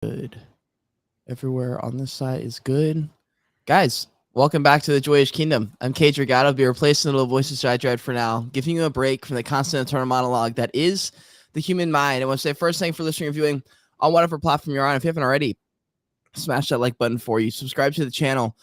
Good. Everywhere on this side is good. Guys, welcome back to the Joyage Kingdom. I'm Cage Regatta. I'll be replacing the little voices I dread for now, giving you a break from the constant internal monologue that is the human mind. I want to say first, thanks for listening and viewing on whatever platform you're on. If you haven't already, smash that like button for you. Subscribe to the channel.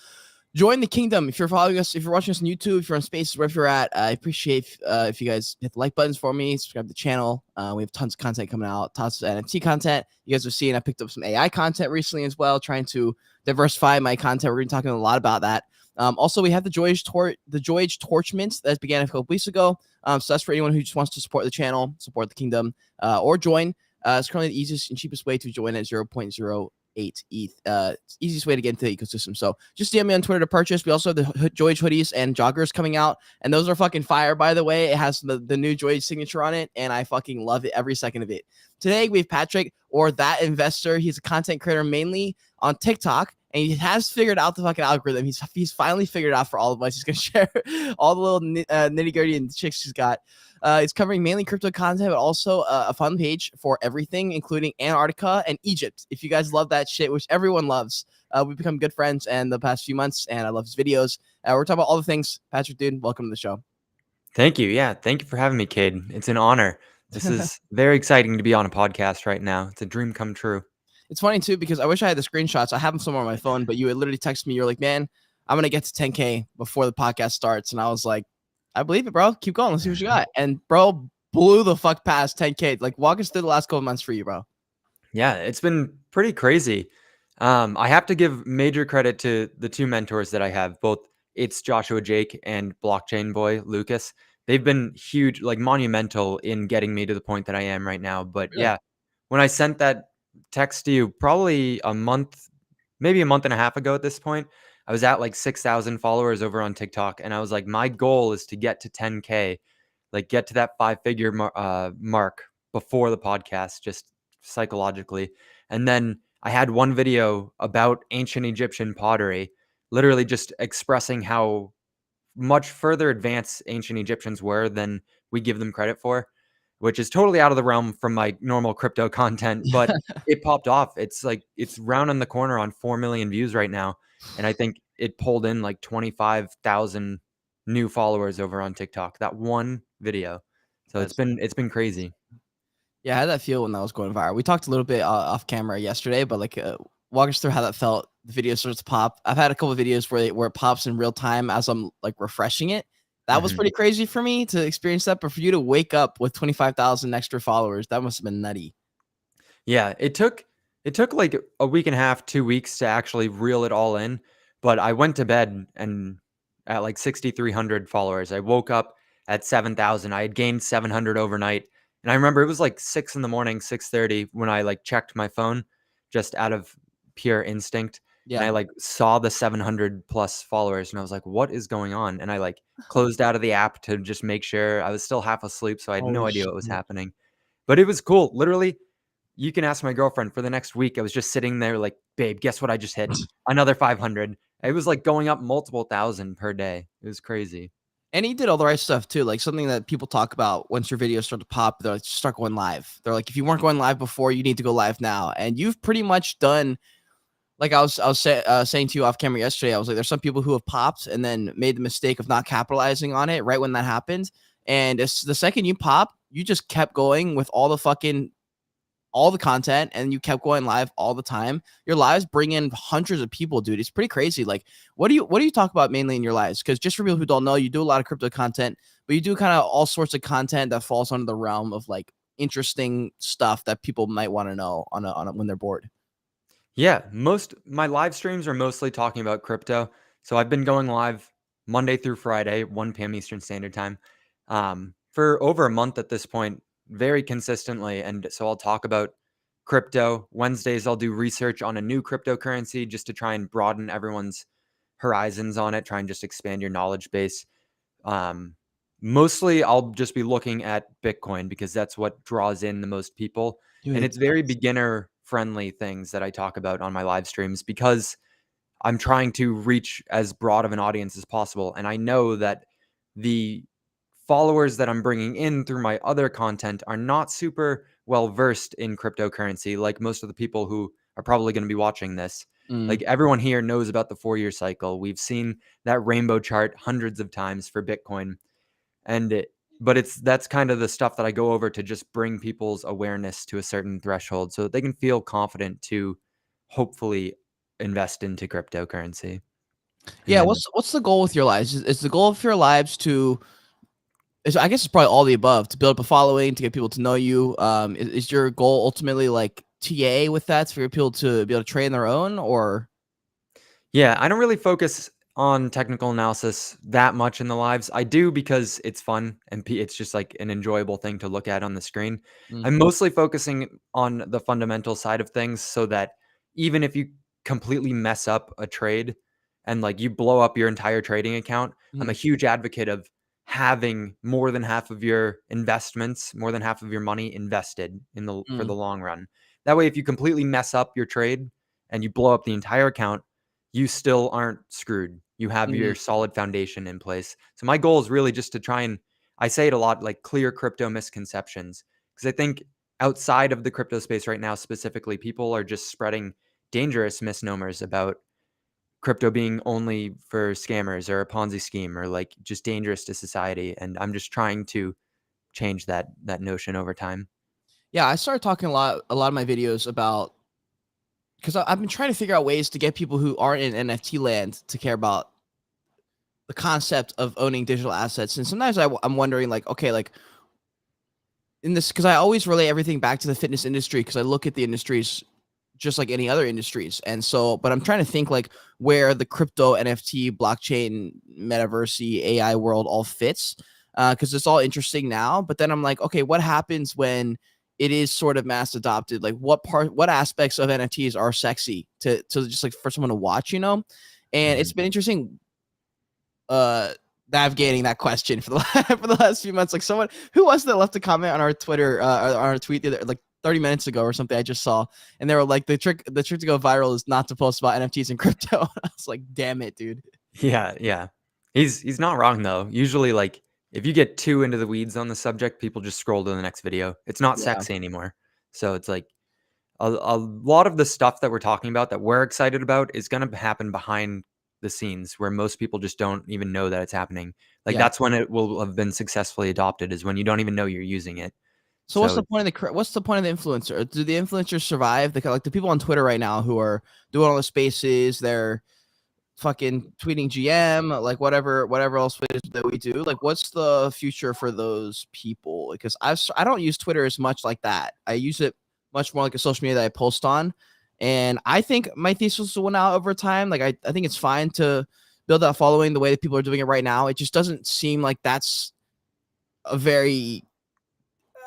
Join the kingdom. If you're following us, if you're watching us on YouTube, if you're on Spaces, wherever you're at, I appreciate if you guys hit the like buttons for me, subscribe to the channel. We have tons of content coming out, tons of NFT content. You guys are seeing I picked up some AI content recently as well, trying to diversify my content. We're going to be talking a lot about that. Also, we have the Joyage Torchment that began a couple weeks ago. So that's for anyone who just wants to support the channel, support the kingdom, or join. It's currently the easiest and cheapest way to join at 0.08 ETH. Easiest way to get into the ecosystem. So just DM me on Twitter to purchase. We also have the Joyage hoodies and joggers coming out, and those are fucking fire, by the way. It has the new Joyage signature on it, and I fucking love it, every second of it. Today we have Patrick, or That Investor. He's a content creator mainly on TikTok, and he has figured out the fucking algorithm. He's finally figured it out for all of us. He's gonna share all the little nitty gritty and chicks he's got. It's covering mainly crypto content, but also a fun page for everything, including Antarctica and Egypt. If you guys love that shit, which everyone loves, we've become good friends in the past few months, and I love his videos. We're talking about all the things. Patrick, dude, welcome to the show. Thank you. Yeah, thank you for having me, Cade. It's an honor. This is very exciting to be on a podcast right now. It's a dream come true. It's funny, too, because I wish I had the screenshots. I have them somewhere on my phone, but you had literally texted me. You're like, man, I'm going to get to 10K before the podcast starts. And I was like, I believe it, bro. Keep going. Let's see what you got. And bro blew the fuck past 10K. Like, walk us through the last couple months for you, bro. Yeah, it's been pretty crazy. I have to give major credit to the two mentors that I have, both It's Joshua Jake and Blockchain Boy Lucas. They've been huge, like monumental in getting me to the point that I am right now. But Really? yeah, when I sent that text to you, probably a month, maybe a month and a half ago at this point, I was at like 6,000 followers over on TikTok. And I was like, my goal is to get to 10K, like get to that five-figure mark before the podcast, just psychologically. And then I had one video about ancient Egyptian pottery, literally just expressing how much further advanced ancient Egyptians were than we give them credit for, which is totally out of the realm from my normal crypto content, but it popped off. It's like it's rounding the corner on 4 million views right now, and I think it pulled in like 25,000 new followers over on TikTok. That one video. So That's it's been crazy. Yeah, how did that feel when that was going viral? We talked a little bit off camera yesterday, but like, walk us through how that felt. The video starts to pop. I've had a couple of videos where it pops in real time as I'm like refreshing it. That was Mhm. pretty crazy for me to experience that, but for you to wake up with 25,000 extra followers, that must have been nutty. Yeah, it took like a week and a half, 2 weeks to actually reel it all in, but I went to bed and at like 6,300 followers. I woke up at 7,000. I had gained 700 overnight. And I remember it was like 6 in the morning, 6:30 when I like checked my phone just out of pure instinct. And Yeah. I like saw the 700 plus followers and I was like, what is going on? And I like closed out of the app to just make sure. I was still half asleep, so I had no Holy idea what was shit. happening. But it was cool. Literally, you can ask my girlfriend. For the next week, I was just sitting there like, babe, guess what I just hit? Another 500. It was like going up multiple thousand per day. It was crazy. And he did all the right stuff too. Like something that people talk about once your videos start to pop, they're like, just start going live. They're like, if you weren't going live before, you need to go live now. And you've pretty much done, like saying to you off camera yesterday, I was like, there's some people who have popped and then made the mistake of not capitalizing on it right when that happened. And it's the second you pop, you just kept going with all the content, and you kept going live all the time. Your lives bring in hundreds of people, dude. It's pretty crazy. Like, what do you talk about mainly in your lives? Because just for people who don't know, you do a lot of crypto content, but you do kind of all sorts of content that falls under the realm of like interesting stuff that people might want to know when they're bored. Yeah, most my live streams are mostly talking about crypto. So I've been going live Monday through Friday, 1 p.m. Eastern Standard Time, for over a month at this point, very consistently. And so I'll talk about crypto. Wednesdays, I'll do research on a new cryptocurrency just to try and broaden everyone's horizons on it, try and just expand your knowledge base. Um, Mostly, I'll just be looking at Bitcoin because that's what draws in the most people. And Dude, it's very beginner friendly things that I talk about on my live streams because I'm trying to reach as broad of an audience as possible. And I know that the followers that I'm bringing in through my other content are not super well versed in cryptocurrency, like most of the people who are probably going to be watching this. Mm. Like everyone here knows about the 4-year cycle. We've seen that rainbow chart hundreds of times for Bitcoin. But that's kind of the stuff that I go over to just bring people's awareness to a certain threshold so that they can feel confident to hopefully invest into cryptocurrency. And Yeah, then what's the goal with your lives? Is the goal of your lives to I guess it's probably all the above, to build up a following, to get people to know you. Is your goal ultimately like TA with that for people to be able to train their own, or yeah, I don't really focus on technical analysis that much in the lives. I do because it's fun and it's just like an enjoyable thing to look at on the screen. Mm, I'm mostly focusing on the fundamental side of things so that even if you completely mess up a trade and like you blow up your entire trading account, I'm a mm, huge advocate of having more than half of your investments, more than half of your money invested for mm, the long run. That way if you completely mess up your trade and you blow up the entire account, you still aren't screwed. You have mm. your solid foundation in place. So my goal is really just to try and I say it a lot, like clear crypto misconceptions. Because I think outside of the crypto space right now, specifically, people are just spreading dangerous misnomers about crypto being only for scammers or a Ponzi scheme or like just dangerous to society. And I'm just trying to change that notion over time. Yeah, I started talking a lot of my videos about, because I've been trying to figure out ways to get people who aren't in NFT land to care about the concept of owning digital assets. And sometimes I'm wondering, like, okay, like in this, because I always relate everything back to the fitness industry, because I look at the industries just like any other industries. And so, but I'm trying to think like where the crypto, NFT, blockchain, metaverse, AI world all fits, because it's all interesting now. But then I'm like, okay, what happens when it is sort of mass adopted? Like, what aspects of NFTs are sexy to just like for someone to watch, you know? And it's Mhm. been interesting uh navigating that question for the for the last few months. Like, someone who was that left a comment on our Twitter, on our tweet the other, like 30 minutes ago or something, I just saw, and they were like, the trick to go viral is not to post about NFTs and crypto. I was like, damn it, dude. Yeah, yeah. He's not wrong though. Usually like if you get too into the weeds on the subject, people just scroll to the next video. It's not Yeah. sexy anymore. So it's like a lot of the stuff that we're talking about that we're excited about is going to happen behind the scenes where most people just don't even know that it's happening. Like Yeah. that's when it will have been successfully adopted is when you don't even know you're using it. So So what's the point of the influencer? Do the influencers survive? Like the people on Twitter right now who are doing all the spaces, they're fucking tweeting GM, like whatever else it is that we do. Like, what's the future for those people? Because I don't use Twitter as much like that. I use it much more like a social media that I post on. And I think my thesis will win out over time. Like, I think it's fine to build that following the way that people are doing it right now. It just doesn't seem like that's a very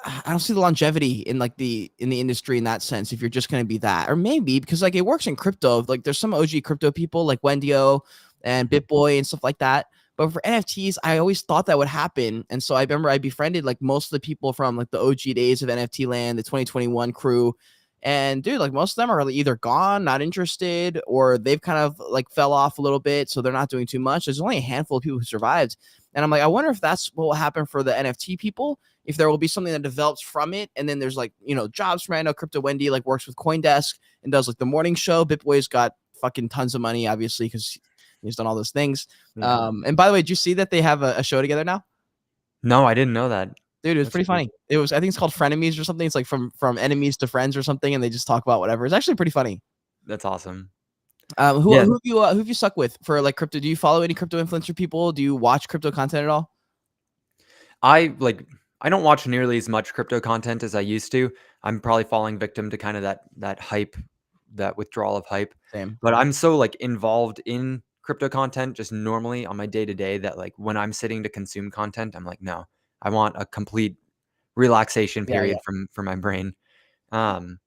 I don't see the longevity in like in the industry in that sense. If you're just going to be that, or maybe because like it works in crypto, like there's some OG crypto people like Wendio and Mhm. BitBoy and stuff like that. But for NFTs, I always thought that would happen, and so I remember I befriended like most of the people from like the OG days of NFT land, the 2021 crew, and dude, like most of them are either gone, not interested, or they've kind of like fell off a little bit, so they're not doing too much. There's only a handful of people who survived, and I'm like, I wonder if that's what will happen for the NFT people, if there will be something that develops from it. And then there's like, jobs from, I know Crypto Wendy like works with CoinDesk and does like the morning show. BitBoy's got fucking tons of money, obviously, because he's done all those things. Yeah. And by the way, did you see that they have a show together now? No, I didn't know that. Dude, it was That's pretty crazy. funny. It was, I think it's called Frenemies or something. It's like from enemies to friends or something, and they just talk about whatever. It's actually pretty funny. That's awesome. Who Yeah. who have you stuck with for like crypto? Do you follow any crypto influencer people? Do you watch crypto content at all? I don't watch nearly as much crypto content as I used to. I'm probably falling victim to kind of that hype, that withdrawal of hype. Same. But I'm so like involved in crypto content just normally on my day to day that like when I'm sitting to consume content, I'm like, no, I want a complete relaxation Yeah, yeah. period from my brain. Um,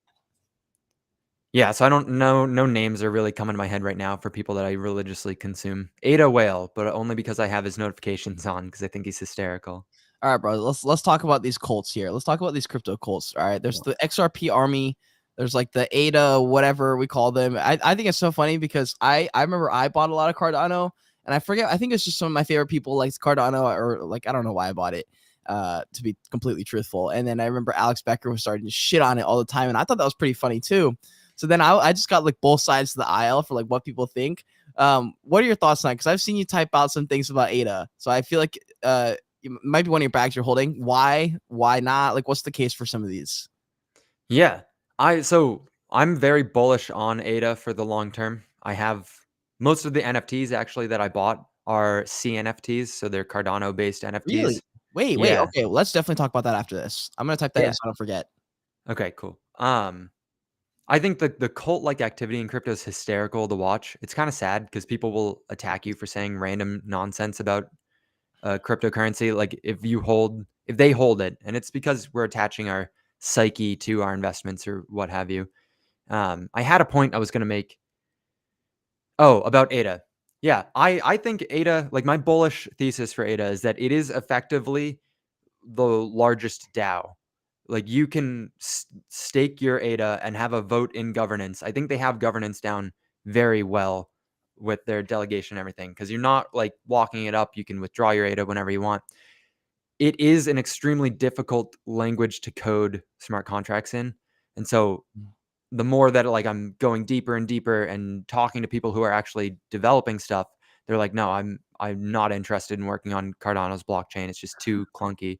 yeah, so I don't know. No names are really coming to my head right now for people that I religiously consume. Ada Whale, but only because I have his notifications on because I think he's hysterical. All right, bro. Let's talk about these cults here. Let's talk about these crypto cults. All right. There's the XRP army. There's like the ADA, whatever we call them. I think it's so funny because I remember I bought a lot of Cardano, and I forget. I think it's just some of my favorite people like Cardano, or like I don't know why I bought it. To be completely truthful. And then I remember Alex Becker was starting to shit on it all the time, and I thought that was pretty funny too. So then I just got like both sides of the aisle for like what people think. What are your thoughts on it? Because I've seen you type out some things about ADA, so I feel like it might be one of your bags you're holding. Why? Why not? Like, what's the case for some of these? Yeah. So I'm very bullish on ADA for the long term. I have most of the NFTs actually that I bought are CNFTs, so they're Cardano based Really? NFTs. Wait. Yeah. Okay, well, let's definitely talk about that after this. I'm gonna type that in Yeah. so I don't forget. Okay, cool. I think the cult like activity in crypto is hysterical to watch. It's kind of sad because people will attack you for saying random nonsense about cryptocurrency. Like if they hold it, and it's because we're attaching our psyche to our investments or what have you. I had a point I was going to make. Oh, about ADA. Yeah, I think ADA, like my bullish thesis for ADA is that it is effectively the largest DAO. Like you can stake your ADA and have a vote in governance. I think they have governance down very well with their delegation and everything because you're not like locking it up. You can withdraw your ADA whenever you want. It is an extremely difficult language to code smart contracts in. And so the more that like I'm going deeper and deeper and talking to people who are actually developing stuff, they're like, no, I'm not interested in working on Cardano's blockchain. It's just too clunky.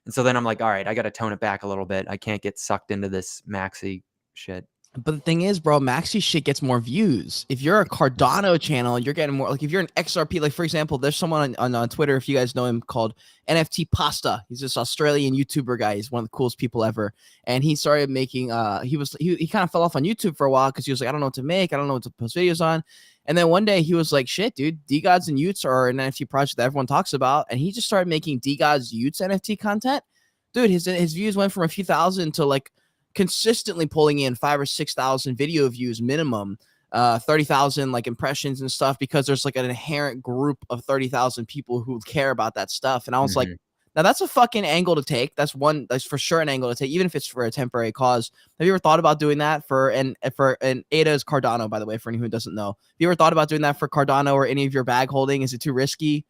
And so then I'm like, all right, I got to tone it back a little bit. I can't get sucked into this maxi shit. But the thing is, bro, Maxi shit gets more views. If you're a Cardano channel, you're getting more. Like if you're an XRP, like for example, there's someone on Twitter, if you guys know him, called NFT Pasta. He's this Australian YouTuber guy. He's one of the coolest people ever. And he started making. He kind of fell off on YouTube for a while because he was like, I don't know what to make. I don't know what to post videos on. And then one day he was like, shit, dude, DGods and Utes are an NFT project that everyone talks about. And he just started making DGods Utes NFT content. Dude, his views went from a few thousand to like consistently pulling in 5 or 6,000 video views minimum, 30,000 like impressions and stuff, because there's like an inherent group of 30,000 people who care about that stuff. And I was like, Mm-hmm. now that's a fucking angle to take. That's for sure an angle to take, even if it's for a temporary cause. Have you ever thought about doing that for an ADA is Cardano, by the way, for anyone who doesn't know? Have you ever thought about doing that for Cardano or any of your bag holding? Is it too risky?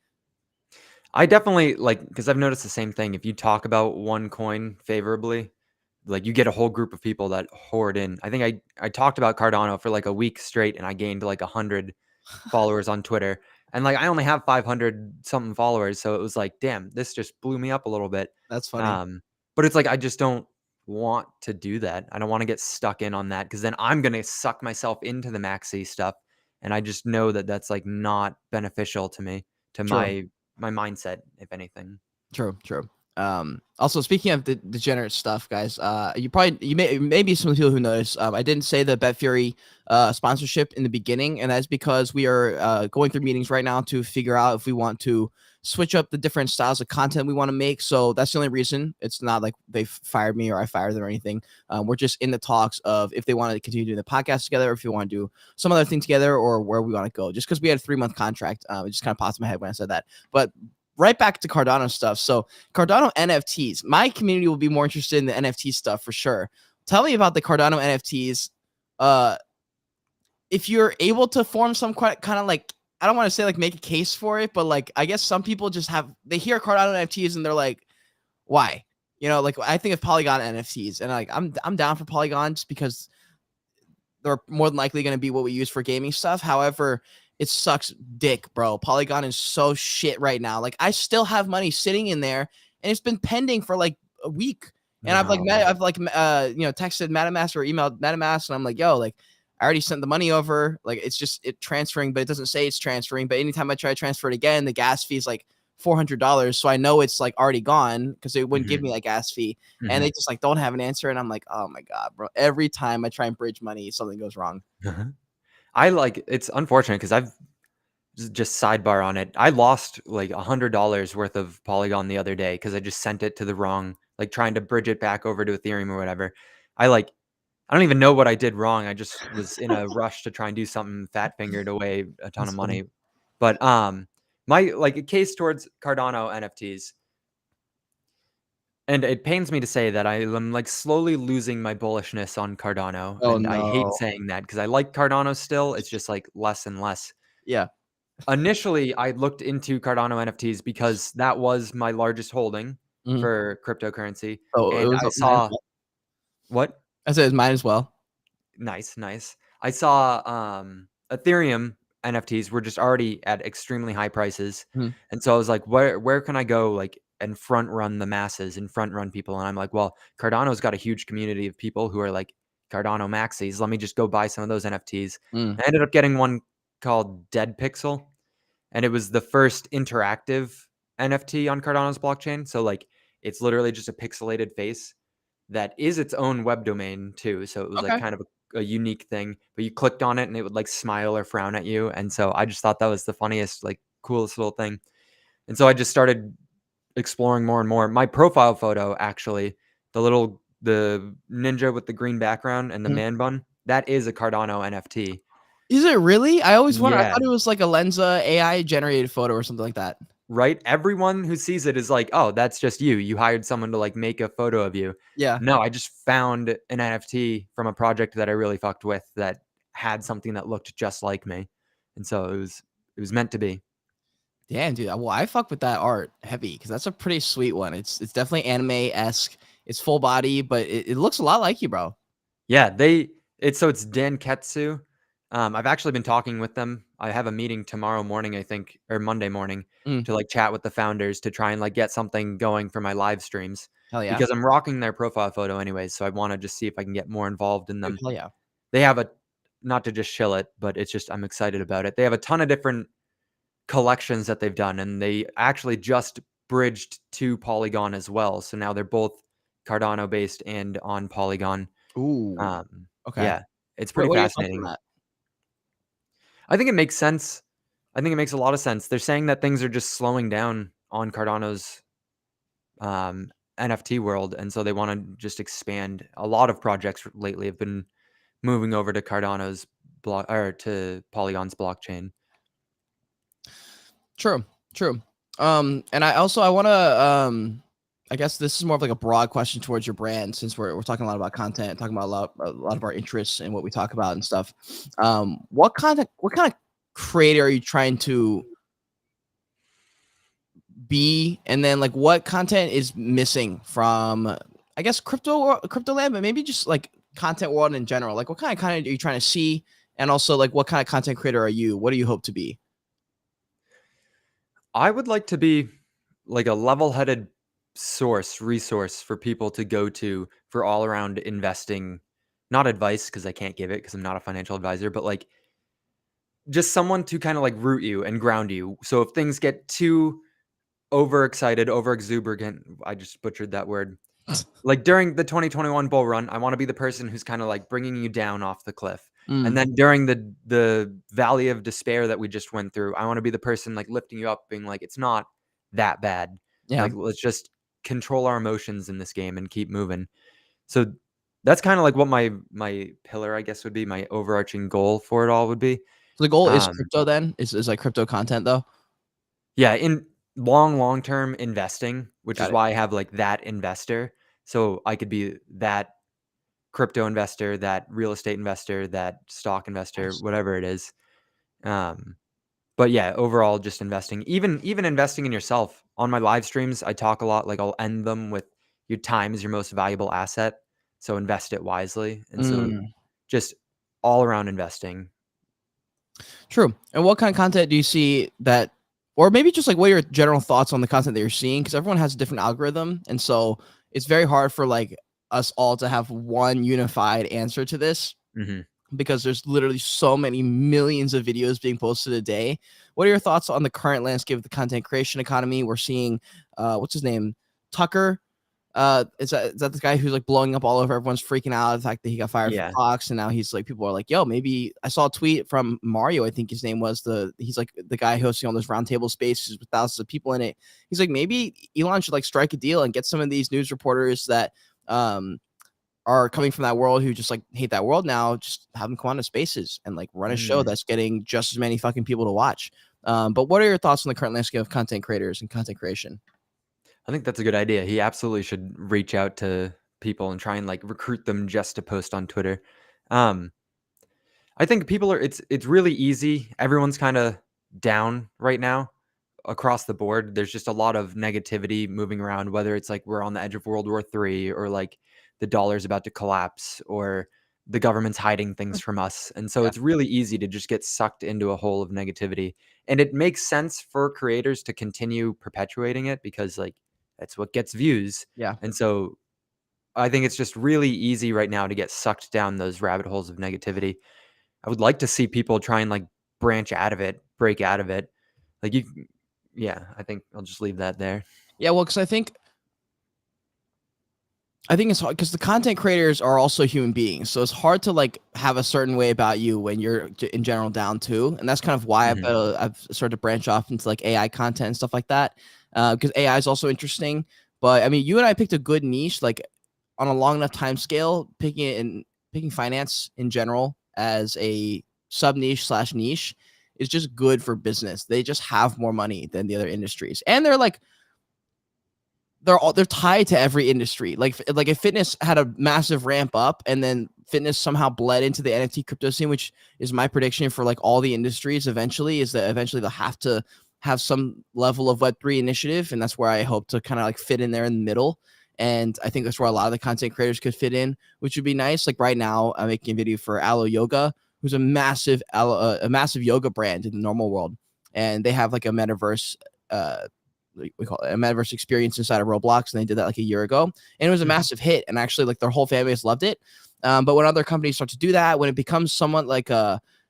I definitely like because I've noticed the same thing. If you talk about one coin favorably, like you get a whole group of people that hoard in. I think I talked about Cardano for like a week straight, and I gained like 100 followers on Twitter. And like I only have 500 something followers, so it was like, damn, this just blew me up a little bit. That's funny. But it's like I just don't want to do that. I don't want to get stuck in on that because then I'm gonna suck myself into the maxi stuff, and I just know that that's like not beneficial to me, to True. my mindset, if anything. True. Also speaking of the degenerate stuff, guys, you maybe some people who noticed, I didn't say the BetFury sponsorship in the beginning, and that's because we are going through meetings right now to figure out if we want to switch up the different styles of content we want to make. So that's the only reason. It's not like they fired me or I fired them or anything. We're just in the talks of if they want to continue doing the podcast together, or if you want to do some other thing together, or where we want to go. Just because we had a 3-month contract, it just kind of popped in my head when I said that. But right back to Cardano stuff. So Cardano NFTs, my community will be more interested in the NFT stuff for sure. Tell me about the Cardano NFTs. If you're able to form some kind of like, I don't want to say like make a case for it, but like I guess some people just they hear Cardano NFTs and they're like, why? You know, like I think of Polygon NFTs, and like I'm down for Polygon just because they're more than likely going to be what we use for gaming stuff. However, it sucks dick, bro. Polygon is so shit right now. Like I still have money sitting in there, and it's been pending for like a week. And No. texted MetaMask or emailed MetaMask, and I'm like, yo, like I already sent the money over. Like it's just transferring, but it doesn't say it's transferring. But anytime I try to transfer it again, the gas fee is like $400. So I know it's like already gone because they wouldn't give Mhm, me that gas fee. And they mhm. just like don't have an answer. And I'm like, oh my God, bro. Every time I try and bridge money, something goes wrong. Uh-huh. I like it's unfortunate because I've just sidebar on it. I lost like $100 worth of Polygon the other day because I just sent it to the wrong, like trying to bridge it back over to Ethereum or whatever. I like I don't even know what I did wrong. I just was in a rush to try and do something fat fingered away a ton of That's funny. money. But my like a case towards Cardano NFTs, and it pains me to say that I am like slowly losing my bullishness on Cardano, Oh and I hate no. saying that because I like Cardano still. It's just like less and less. Yeah. Initially, I looked into Cardano NFTs because that was my largest holding Mhm. for cryptocurrency, Oh, it and was I mine as saw well. what? I said it's mine as well. Nice. I saw Ethereum NFTs were just already at extremely high prices. Mhm. And so I was like, where can I go like and front run the masses and front run people? And I'm like, well, Cardano's got a huge community of people who are like Cardano maxis. Let me just go buy some of those NFTs. Mm. I ended up getting one called Dead Pixel, and it was the first interactive NFT on Cardano's blockchain. So like it's literally just a pixelated face that is its own web domain too. So it was like Okay. kind of a unique thing, but you clicked on it and it would like smile or frown at you. And so I just thought that was the funniest, like coolest little thing. And so I just started exploring more and more. My profile photo, actually, the ninja with the green background and the Mhm. man bun, that is a Cardano NFT. Is it really? I always wonder. I Yeah. thought it was like a Lenza AI generated photo or something like that. Right? Everyone who sees it is like, "Oh, that's just you. You hired someone to, like, make a photo of you." Yeah. No, I just found an NFT from a project that I really fucked with that had something that looked just like me, and so it was meant to be. Damn, dude. Well, I fuck with that art heavy because that's a pretty sweet one. It's definitely anime esque. It's full body, but it looks a lot like you, bro. Yeah, it's Danketsu. I've actually been talking with them. I have a meeting tomorrow morning, I think, or Monday morning Mm, to, like, chat with the founders to try and, like, get something going for my live streams hell yeah, because I'm rocking their profile photo anyways, so I wanna just see if I can get more involved in dude. them. Hell yeah. They have a not to just shill it, but it's just I'm excited about it. They have a ton of different collections that they've done, and they actually just bridged to Polygon as well, so now they're both Cardano based and on Polygon. Ooh. Okay. Yeah, it's pretty What are your thoughts on fascinating. that? I think it makes sense. I think it makes a lot of sense. They're saying that things are just slowing down on Cardano's NFT world, and so they want to just expand. A lot of projects lately have been moving over to Cardano's block or to Polygon's blockchain. True. True. And I want to I guess this is more of like a broad question towards your brand since we're talking a lot about content, talking about a lot of our interests and what we talk about and stuff. What kind of creator are you trying to be, and then like what content is missing from I guess crypto land, but maybe just like content world in general. Like what kind of content are you trying to see, and also like what kind of content creator are you? What do you hope to be? I would like to be like a level-headed resource for people to go to for all around investing, not advice because I can't give it because I'm not a financial advisor, but like just someone to kind of like root you and ground you. So if things get too overexcited, over exuberant, I just butchered that word. Like during the 2021 bull run, I want to be the person who's kind of like bringing you down off the cliff. And Mm, then during the valley of despair that we just went through, I want to be the person like lifting you up, being like, it's not that bad. yeah. Like let's just control our emotions in this game and keep moving. So that's kind of like what my pillar, I guess, would be. My overarching goal for it all would be. So the goal is Um, crypto then? Is like crypto content though? Yeah, in long term investing, which is Got it. why I have like that investor. So I could be that crypto investor, that real estate investor, that stock investor, Nice. whatever it is. Um, but yeah, overall just investing. Even investing in yourself. On my live streams, I talk a lot, like I'll end them with your time is your most valuable asset. So invest it wisely. And so Mm, just all around investing. true. And what kind of content do you see that, or maybe just like what are your general thoughts on the content that you're seeing? Because everyone has a different algorithm, and so it's very hard for like us all to have one unified answer to this Mhm. because there's literally so many millions of videos being posted a day. What are your thoughts on the current landscape of the content creation economy? We're seeing, what's his name, Tucker. Is that the guy who's like blowing up all over? Everyone's freaking out the fact that he got fired from Yeah. Fox, and now he's like, people are like, yo, maybe I saw a tweet from Mario. I think his name was he's like the guy hosting all those roundtable spaces with thousands of people in it. He's like, maybe Elon should like strike a deal and get some of these news reporters that um are coming from that world who just like hate that world now, just have them come on to spaces and like run a show Mm. that's getting just as many fucking people to watch. But what are your thoughts on the current landscape of content creators and content creation? I think that's a good idea. He absolutely should reach out to people and try and like recruit them just to post on Twitter. Um, I think people are it's really easy. Everyone's kind of down right now across the board. There's just a lot of negativity moving around, whether it's like we're on the edge of World War III or like the dollar's about to collapse or the government's hiding things from us. And so Yeah. it's really easy to just get sucked into a hole of negativity. And it makes sense for creators to continue perpetuating it because like that's what gets views. Yeah. And so I think it's just really easy right now to get sucked down those rabbit holes of negativity. I would like to see people try and like branch out of it, break out of it. Like you, yeah, I think I'll just leave that there. Yeah. Well, because I think it's hard because the content creators are also human beings. So it's hard to like have a certain way about you when you're in general down too. And that's kind of why Mhm. I've started to branch off into like AI content and stuff like that. Because AI is also interesting. But I mean, you and I picked a good niche, like on a long enough time scale, picking finance in general as a sub niche slash niche is just good for business. They just have more money than the other industries. And they're tied to every industry. Like if fitness had a massive ramp up and then fitness somehow bled into the NFT crypto scene, which is my prediction for like all the industries eventually, is that eventually they'll have to have some level of Web3 initiative. And that's where I hope to kind of like fit in there in the middle. And I think that's where a lot of the content creators could fit in, which would be nice. Like right now, I'm making a video for Aloe Yoga, who's a massive yoga brand in the normal world. And they have like a metaverse we call it a metaverse experience inside of Roblox, and they did that like a year ago, and it was a massive hit. And actually, like their whole fan base loved it. But when other companies start to do that, when it becomes somewhat like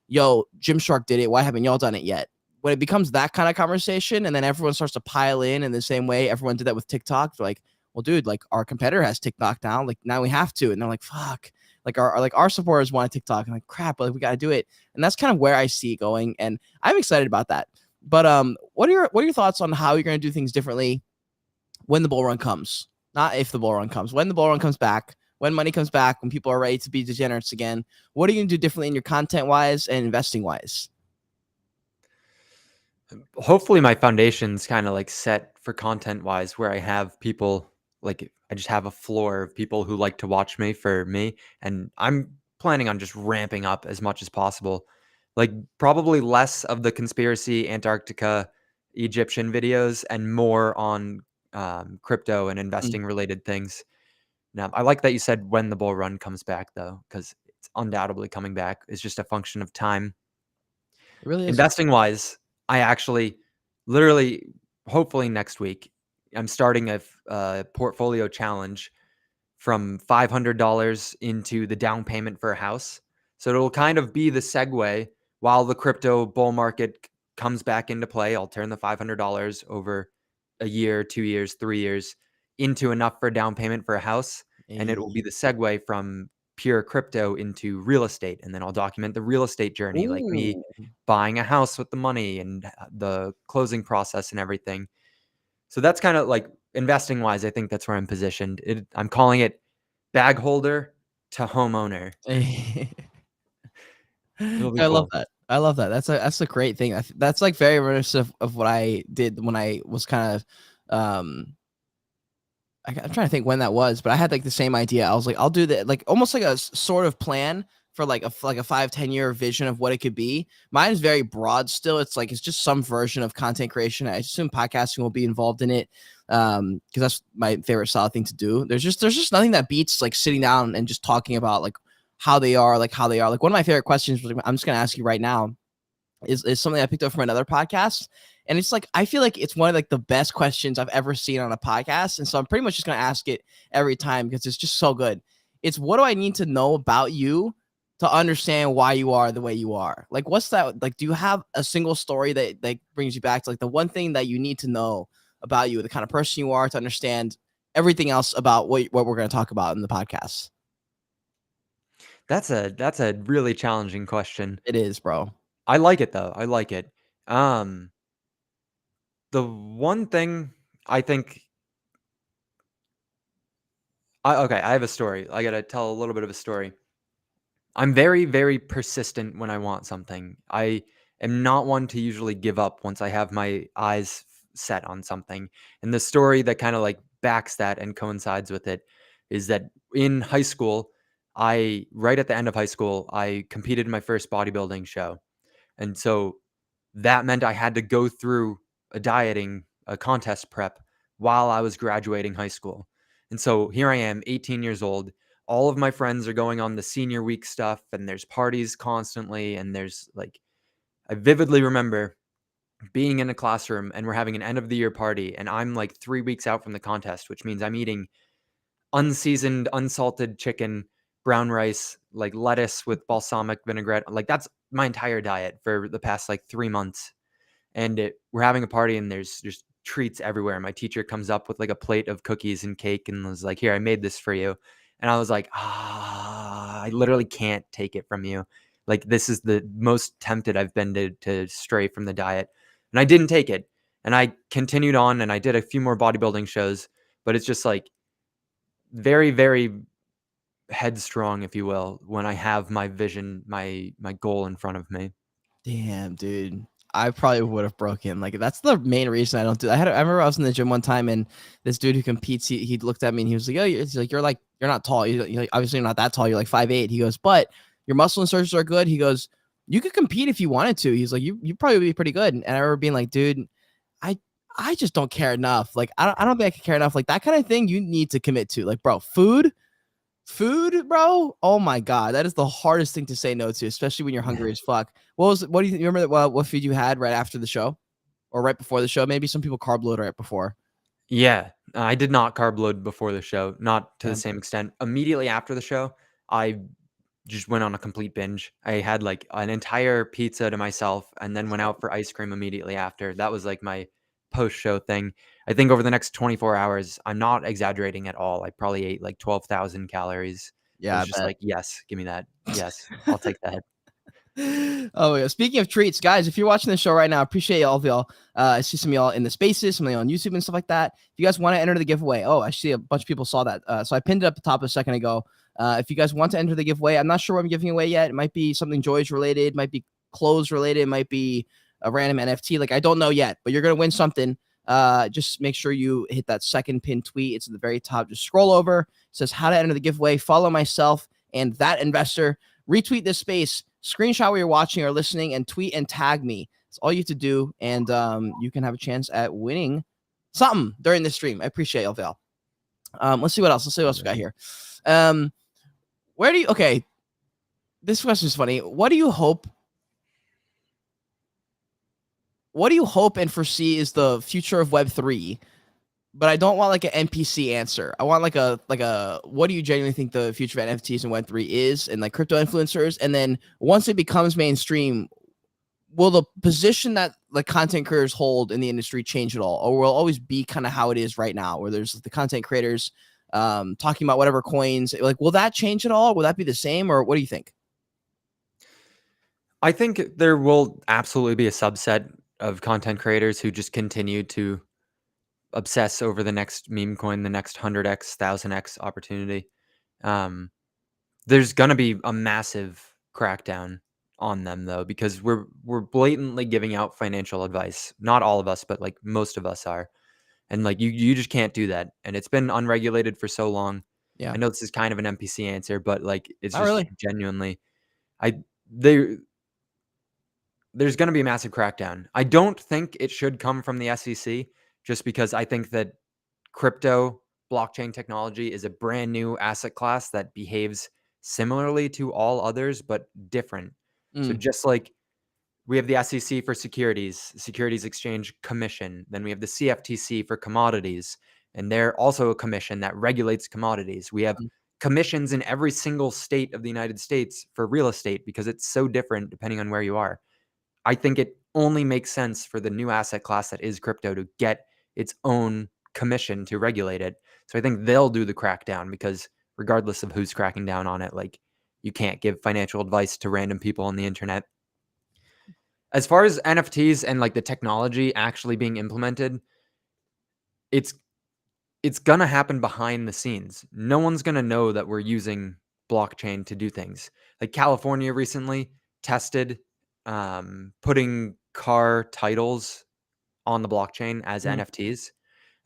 yo, Gymshark did it, why haven't y'all done it yet? When it becomes that kind of conversation, and then everyone starts to pile in the same way everyone did that with TikTok, they're like, well, dude, like our competitor has TikTok now, like now we have to, and they're like, fuck. Like our supporters want TikTok, and like crap, like we got to do it, and that's kind of where I see it going, and I'm excited about that. But what are your thoughts on how you're going to do things differently when the bull run comes? Not if the bull run comes, when the bull run comes back, when money comes back, when people are ready to be degenerates again. What are you going to do differently in your content wise and investing wise? Hopefully my foundation's kind of like set for content wise where I have people like I just have a floor of people who like to watch me for me, and I'm planning on just ramping up as much as possible. Like probably less of the conspiracy Antarctica Egyptian videos and more on crypto and Mm, investing related things. Now, I like that you said when the bull run comes back though, because it's undoubtedly coming back. It's just a function of time. it really is. Investing wise, I actually literally, hopefully next week, I'm starting a portfolio challenge from $500 into the down payment for a house. So it'll kind of be the segue while the crypto bull market comes back into play. I'll turn the $500 over a year, 2 years, 3 years into enough for a down payment for a house. And it will be Hey. the segue from pure crypto into real estate. And then I'll document the real estate journey, like me Ooh. buying a house with the money and the closing process and everything. So that's kind of like investing wise, I think that's where I'm positioned. I'm calling it bag holder to homeowner. It'll be I love cool. that. I love that. That's a great thing. That's like very reminiscent of what I did when I was kind of I'm trying to think when that was, but I had like the same idea. I was like, I'll do that, like almost like a sort of plan for like a 5-10 year vision of what it could be. Mine is very broad still. It's like it's just some version of content creation. I assume podcasting will be involved in it. Because that's my favorite solid thing to do. There's just nothing that beats like sitting down and just talking about like how they are, like how they are. Like one of my favorite questions, I'm just gonna ask you right now, is something I picked up from another podcast. And it's like I feel like it's one of like the best questions I've ever seen on a podcast. And so I'm pretty much just gonna ask it every time because it's just so good. It's what do I need to know about you to understand why you are the way you are? Like what's that? Like, do you have a single story that brings you back to like the one thing that you need to know about you, the kind of person you are to understand everything else about what we're gonna talk about in the podcast? That's a really challenging question. It is, bro. I like it though. I like it. Um, the one thing I think okay, I have a story. I gotta tell a little bit of a story. I'm very, very persistent when I want something. I am not one to usually give up once I have my eyes set on something. And the story that kind of like backs that and coincides with it is that in high school, right at the end of high school, I competed in my first bodybuilding show. And so that meant I had to go through a contest prep while I was graduating high school. And so here I am, 18 years old, all of my friends are going on the senior week stuff, and there's parties constantly, and there's like, I vividly remember being in a classroom and we're having an end of the year party, and I'm like 3 weeks out from the contest, which means I'm eating unseasoned, unsalted chicken, brown rice, like lettuce with balsamic vinaigrette. Like that's my entire diet for the past like 3 months. And we're having a party and there's just treats everywhere. My teacher comes up with like a plate of cookies and cake and was like, "Here, I made this for you." And I was like, I literally can't take it from you. Like this is the most tempted I've been to stray from the diet. And I didn't take it. And I continued on and I did a few more bodybuilding shows, but it's just like very, very headstrong, if you will, when I have my vision, my goal in front of me. Damn, dude. I probably would have broken. Like that's the main reason I don't do. I remember I was in the gym one time and this dude who competes, he looked at me and he was like, "Oh, it's like you're not tall. You're like, obviously you're not that tall. You're like 5'8". He goes, "But your muscle insertions are good." He goes, "You could compete if you wanted to." He's like, "You probably would be pretty good." And I remember being like, "Dude, I I just don't care enough. Like I don't think I can care enough. Like that kind of thing you need to commit to. Like, bro, food, bro. Oh my god, that is the hardest thing to say no to, especially when you're hungry as fuck. What do you remember what food you had right after the show or right before the show? Maybe some people carb load right before. Yeah, I did not carb load before the show, not to the Yeah. same extent. Immediately after the show, I just went on a complete binge. I had like an entire pizza to myself and then went out for ice cream immediately after. That was like my post-show thing. I think over the next 24 hours, I'm not exaggerating at all. I probably ate like 12,000 calories. It Yeah, was I just bet. like, yes, give me that. Yes, I'll take that. Oh yeah. Speaking of treats, guys, if you're watching the show right now, I appreciate all of y'all. I see some of y'all in the spaces, some of y'all on YouTube and stuff like that. If you guys want to enter the giveaway, oh, I see a bunch of people saw that. So I pinned it up the top a second ago. If you guys want to enter the giveaway, I'm not sure what I'm giving away yet. It might be something Joyage related, might be clothes related, it might be a random NFT. Like I don't know yet, but you're gonna win something. Just make sure you hit that second pin tweet. It's at the very top. Just scroll over. It says how to enter the giveaway. Follow myself and that investor. Retweet this space, screenshot where you're watching or listening, and tweet and tag me. It's all you have to do, and you can have a chance at winning something during the stream. I appreciate y'all, Val. Let's see what else. Let's see what else we got here. Where do you? Okay, this question is funny. What do you hope? What do you hope and foresee is the future of Web3? But I don't want like an NPC answer. I want like a what do you genuinely think the future of NFTs and Web3 is and like crypto influencers? And then once it becomes mainstream, will the position that the content creators hold in the industry change at all? Or will it always be kind of how it is right now, where there's the content creators talking about whatever coins? Like, will that change at all? Will that be the same? Or what do you think? I think there will absolutely be a subset of content creators who just continue to obsess over the next meme coin, the next 100x, 1000x opportunity. There's gonna be a massive crackdown on them though, because we're blatantly giving out financial advice. Not all of us, but like most of us are. And like you just can't do that. And it's been unregulated for so long. Yeah, I know this is kind of an NPC answer, but like it's not just really. genuinely I there there's going to be a massive crackdown. I don't think it should come from the SEC just because I think that crypto blockchain technology is a brand new asset class that behaves similarly to all others, but different. So Mm, just like we have the SEC for securities, Securities Exchange Commission, then we have the CFTC for commodities, and they're also a commission that regulates commodities. We have mm, commissions in every single state of the United States for real estate because it's so different depending on where you are. I think it only makes sense for the new asset class that is crypto to get its own commission to regulate it. So I think they'll do the crackdown because regardless of who's cracking down on it, like you can't give financial advice to random people on the internet. As far as NFTs and like the technology actually being implemented, it's it's going to happen behind the scenes. No one's going to know that we're using blockchain to do things. Like California recently tested putting car titles on the blockchain as mm, NFTs.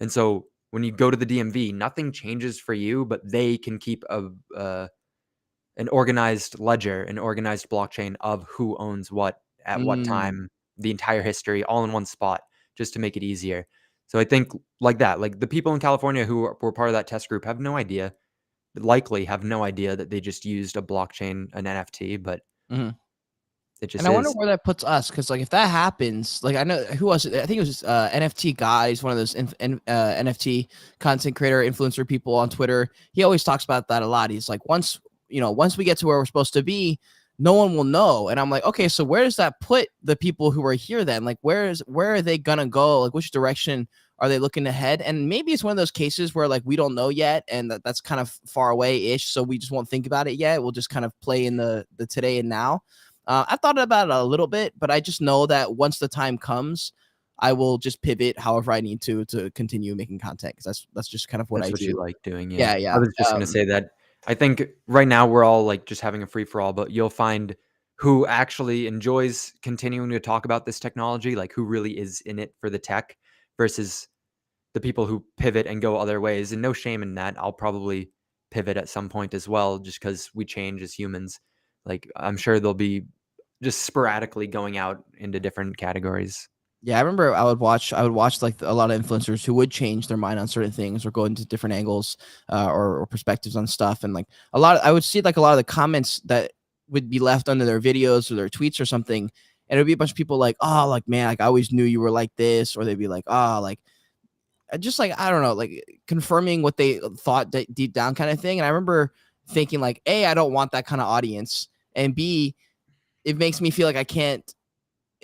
And so when you go to the DMV, nothing changes for you, but they can keep an organized ledger, an organized blockchain of who owns what at what mm. time, the entire history, all in one spot, just to make it easier. So I think like that, like the people in California who were part of that test group have no idea. likely have no idea that they just used a blockchain, an NFT, but Mhm. it And just I wonder is. where that puts us, because like if that happens, like I know who was it? I think it was NFT guy. He's one of those NFT content creator influencer people on Twitter. He always talks about that a lot. He's like, once we get to where we're supposed to be, no one will know. And I'm like, okay, so where does that put the people who are here then? Like, where are they gonna go? Like, which direction are they looking to head? And maybe it's one of those cases where like we don't know yet, and that's kind of far away ish. So we just won't think about it yet. We'll just kind of play in the today and now. I've thought about it a little bit, but I just know that once the time comes, I will just pivot however I need to continue making content, because that's just kind of what I That's what you do. like doing, yeah. Yeah, I yeah. was just gonna say that I think right now we're all, like, just having a free for all, but you'll find who actually enjoys continuing to talk about this technology, like, who really is in it for the tech versus the people who pivot and go other ways, and no shame in that. I'll probably pivot at some point as well just because we change as humans. Like, I'm sure they'll be just sporadically going out into different categories. Yeah, I remember I would watch like a lot of influencers who would change their mind on certain things or go into different angles, or perspectives on stuff. And like I would see like a lot of the comments that would be left under their videos or their tweets or something, and it would be a bunch of people like, oh, like man, like I always knew you were like this, or they'd be like, oh, like just like I don't know, like confirming what they thought deep down kind of thing. And I remember thinking like, A, I don't want that kind of audience, and B, it makes me feel like I can't.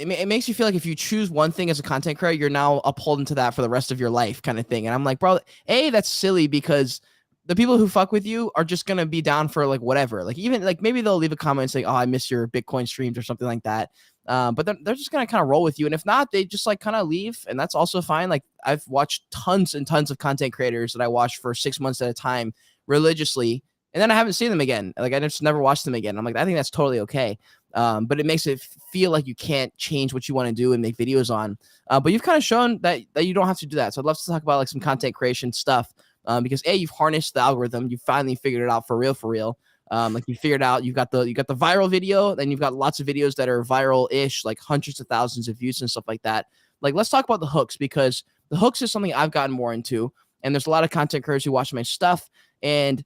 It makes you feel like if you choose one thing as a content creator, you're now upholding to that for the rest of your life, kind of thing. And I'm like, bro, A, that's silly, because the people who fuck with you are just gonna be down for like whatever. Like even like maybe they'll leave a comment saying, "Oh, I miss your Bitcoin streams" or something like that. But they're just gonna kind of roll with you, and if not, they just like kind of leave, and that's also fine. Like I've watched tons and tons of content creators that I watched for 6 months at a time religiously, and then I haven't seen them again. Like I just never watched them again. I'm like, I think that's totally okay. But it makes it feel like you can't change what you want to do and make videos on. But you've kind of shown that you don't have to do that. So I'd love to talk about like some content creation stuff, because A, you've harnessed the algorithm, you finally figured it out for real, for real. Like you figured out you got the viral video, then you've got lots of videos that are viral-ish, like hundreds of thousands of views and stuff like that. Like let's talk about the hooks, because the hooks is something I've gotten more into, and there's a lot of content creators who watch my stuff, and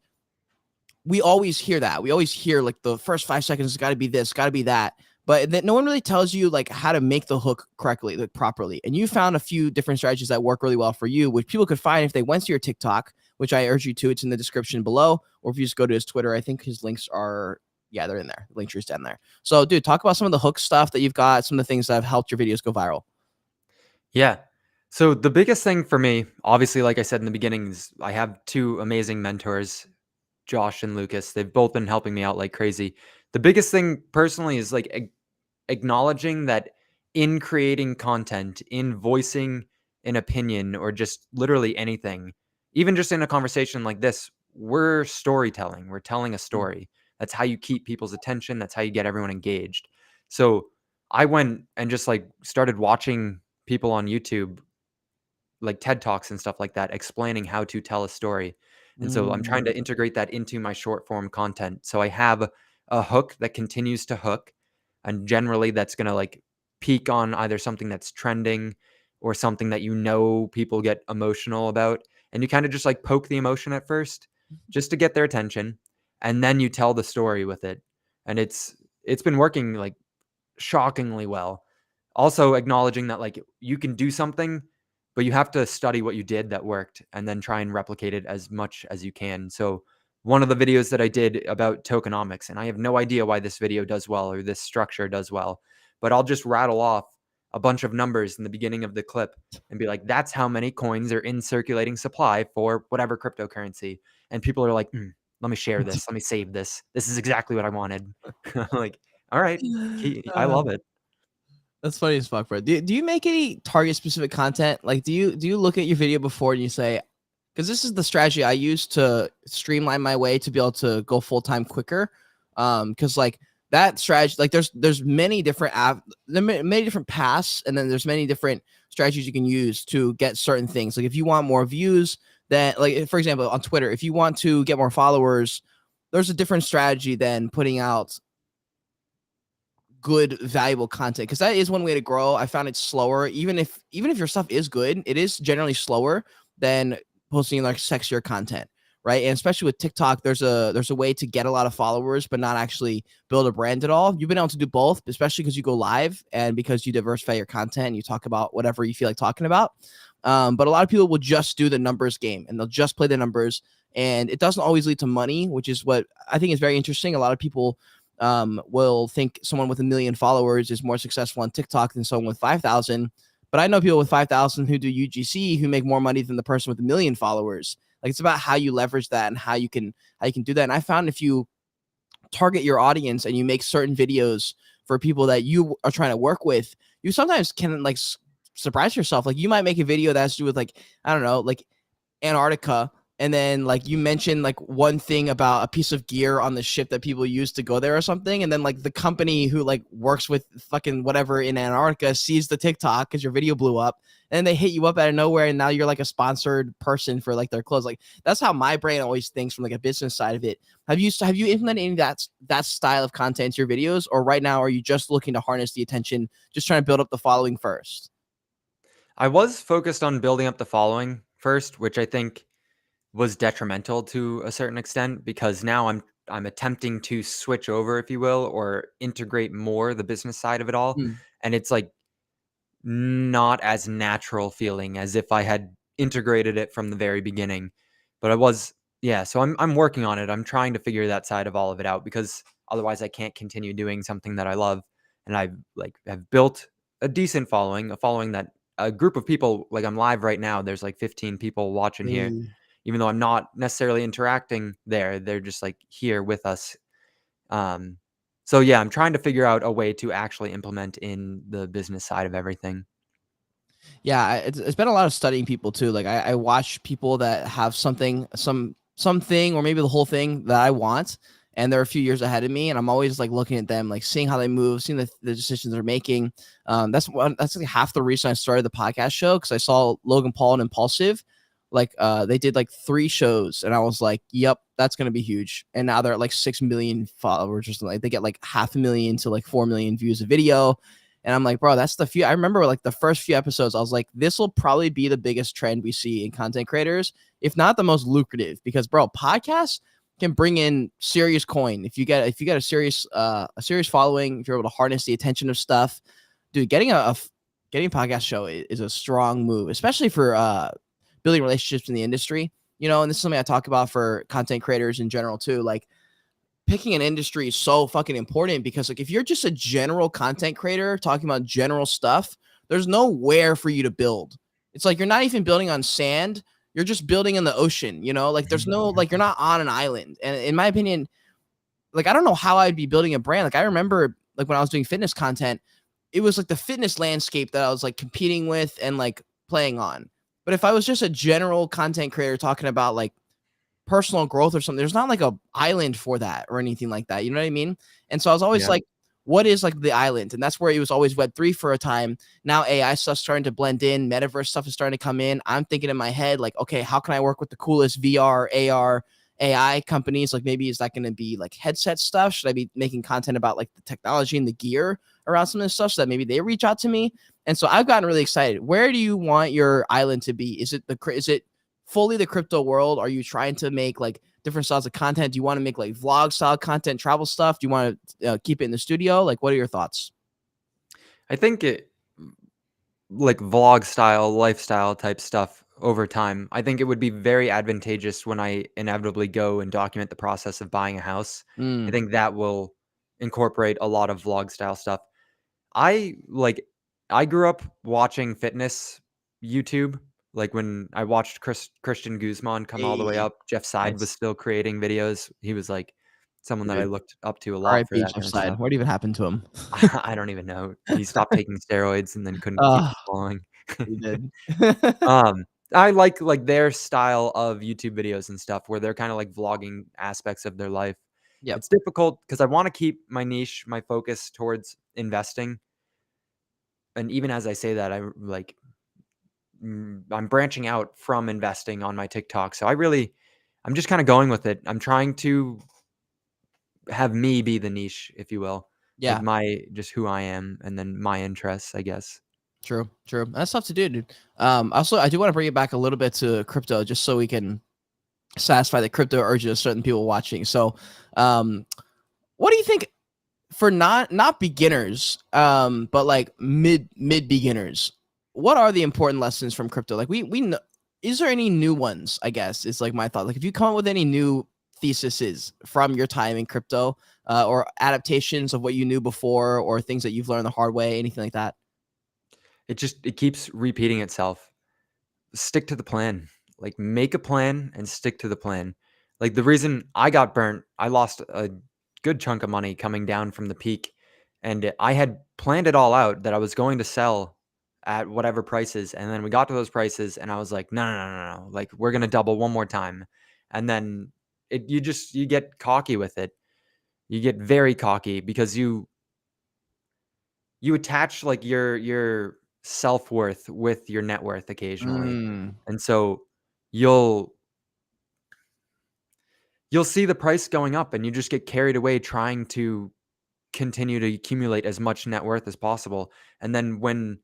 we always hear that. We always hear like the first 5 seconds has got to be this, got to be that. But that no one really tells you like how to make the hook correctly, like properly. And you found a few different strategies that work really well for you, which people could find if they went to your TikTok, which I urge you to. It's in the description below, or if you just go to his Twitter, I think his links are, yeah, they're in there. The link tree's down there. So, dude, talk about some of the hook stuff that you've got, some of the things that have helped your videos go viral. Yeah. So the biggest thing for me, obviously, like I said in the beginning, is I have two amazing mentors, Josh and Lucas. They've both been helping me out like crazy. The biggest thing personally is like acknowledging that in creating content, in voicing an opinion, or just literally anything, even just in a conversation like this, we're storytelling. We're telling a story. That's how you keep people's attention. That's how you get everyone engaged. So I went and just like started watching people on YouTube, like TED Talks and stuff like that, explaining how to tell a story. And so I'm trying to integrate that into my short form content. So I have a hook that continues to hook, and generally that's going to like peak on either something that's trending or something that people get emotional about. And you kind of just like poke the emotion at first just to get their attention, and then you tell the story with it. And it's been working like shockingly well. Also acknowledging that like you can do something, but you have to study what you did that worked and then try and replicate it as much as you can. So one of the videos that I did about tokenomics, and I have no idea why this video does well or this structure does well, but I'll just rattle off a bunch of numbers in the beginning of the clip and be like, that's how many coins are in circulating supply for whatever cryptocurrency. And people are like, let me share this. Let me save this. This is exactly what I wanted. Like, all right. I Uh, love it. That's funny as fuck, bro. Do you make any target specific content? Like, do you look at your video before and you say, because this is the strategy I use to streamline my way to be able to go full time quicker. Because like that strategy, like there's many different many different paths, and then there's many different strategies you can use to get certain things. Like if you want more views, then like for example on Twitter, if you want to get more followers, there's a different strategy than putting out good valuable content, because that is one way to grow. I found it slower, even if your stuff is good, it is generally slower than posting like sexier content, right? And especially with TikTok, there's a way to get a lot of followers, but not actually build a brand at all. You've been able to do both, especially because you go live and because you diversify your content and you talk about whatever you feel like talking about. But a lot of people will just do the numbers game and they'll just play the numbers, and it doesn't always lead to money, which is what I think is very interesting. A lot of people will think someone with 1 million followers is more successful on TikTok than someone with 5,000. But I know people with 5,000 who do UGC who make more money than the person with 1 million followers. Like, it's about how you leverage that and how you can do that. And I found if you target your audience and you make certain videos for people that you are trying to work with, you sometimes can like surprise yourself. Like, you might make a video that has to do with, like, I don't know, like Antarctica, and then like you mentioned like one thing about a piece of gear on the ship that people use to go there or something, and then like the company who like works with fucking whatever in Antarctica sees the TikTok because your video blew up, and then they hit you up out of nowhere, and now you're like a sponsored person for like their clothes. Like, that's how my brain always thinks from like a business side of it. Have you implemented any of that style of content into your videos, or right now are you just looking to harness the attention, just trying to build up the following first? I was focused on building up the following first, which I think was detrimental to a certain extent, because now I'm attempting to switch over, if you will, or integrate more the business side of it all, Mm. and it's like not as natural feeling as if I had integrated it from the very beginning. But I was, yeah, so I'm working on it. I'm trying to figure that side of all of it out, because otherwise I can't continue doing something that I love. And I like have built a decent following, a following that a group of people, like I'm live right now, there's like 15 people watching here, Hey. even though I'm not necessarily interacting there. They're just like here with us. Um, so yeah, I'm trying to figure out a way to actually implement in the business side of everything. Yeah, it's been a lot of studying people too. Like, I watch people that have something or maybe the whole thing that I want, and they're a few years ahead of me, and I'm always like looking at them, like seeing how they move, seeing the decisions they're making. That's like half the reason I started the podcast show, because I saw Logan Paul and Impulsive, like they did like 3 shows, and I was like, yep, that's gonna be huge. And now they're at like 6 million followers or something. Like, they get like 500,000 to like 4 million views a video. And I'm like, bro, that's the few. I remember like the first few episodes, I was like, this will probably be the biggest trend we see in content creators, if not the most lucrative, because bro, podcasts can bring in serious coin. If you get a serious following, if you're able to harness the attention of stuff, dude, getting a podcast show is a strong move, especially for building relationships in the industry. And this is something I talk about for content creators in general too. Like, picking an industry is so fucking important, because like if you're just a general content creator talking about general stuff, there's nowhere for you to build. It's like you're not even building on sand, you're just building in the ocean, like there's no, like, you're not on an island. And in my opinion, like, I don't know how I'd be building a brand. Like, I remember like when I was doing fitness content, it was like the fitness landscape that I was like competing with and like playing on. But if I was just a general content creator talking about like personal growth or something, there's not like a island for that or anything like that. You know what I mean? And so I was always Yeah. like, what is like the island? And that's where it was always Web3 for a time. Now AI stuff's starting to blend in, metaverse stuff is starting to come in. I'm thinking in my head, like, okay, how can I work with the coolest VR, AR, AI companies? Like, maybe is that going to be like headset stuff? Should I be making content about like the technology and the gear around some of this stuff so that maybe they reach out to me? And so I've gotten really excited. Where do you want your island to be? Is it fully the crypto world? Are you trying to make like different styles of content? Do you want to make like vlog style content, travel stuff? Do you want to keep it in the studio? Like, what are your thoughts? I think it like vlog style, lifestyle type stuff over time. I think it would be very advantageous when I inevitably go and document the process of buying a house. I Mm, think that will incorporate a lot of vlog style stuff. I like I grew up watching fitness YouTube. Like when I watched Christian Guzman come all the way hey, up, Jeff Side was nice, still creating videos. He was like someone that I dude. looked up to a lot for R.I.P. that Jeff kind of Side. stuff. What even happened to him? I don't even know. He stopped taking steroids and then couldn't keep Oh, them flowing. he did. Um, I like their style of YouTube videos and stuff where they're kind of like vlogging aspects of their life. Yep. It's difficult because I want to keep my niche, my focus towards investing. And even as I say that, I'm branching out from investing on my TikTok. So I'm just kind of going with it. I'm trying to have me be the niche, if you will. Like Yeah. just who I am and then my interests, I guess. True. True. That's tough to do, dude. Also, I do want to bring it back a little bit to crypto, just so we can satisfy the crypto urges of certain people watching. So, what do you think for not beginners, but like mid beginners? What are the important lessons from crypto? Like we know, is there any new ones? I guess it's like my thought. Like if you come up with any new theses from your time in crypto, or adaptations of what you knew before, or things that you've learned the hard way, anything like that. It keeps repeating itself. Stick to the plan. Like make a plan and stick to the plan. Like the reason I got burnt, I lost a good chunk of money coming down from the peak, and I had planned it all out that I was going to sell at whatever prices, and then we got to those prices and I was like, no, no, no, no, no. Like we're going to double one more time. And then you get cocky with it. You get very cocky because you attach like your self-worth with your net worth occasionally. Mm. And so you'll see the price going up and you just get carried away trying to continue to accumulate as much net worth as possible. And then when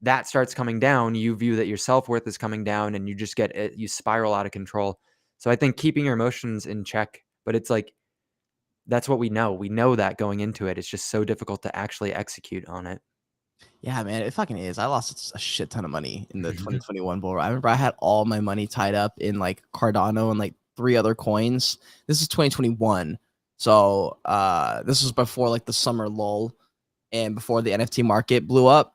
that starts coming down, you view that your self-worth is coming down and you just get it, you spiral out of control. So I think keeping your emotions in check, but it's like that's what we know. We know that going into it. It's just so difficult to actually execute on it. Yeah, man, it fucking is. I lost a shit ton of money in the 2021 bull run. I remember I had all my money tied up in like Cardano and like 3 other coins. This is 2021. So this was before like the summer lull and before the NFT market blew up.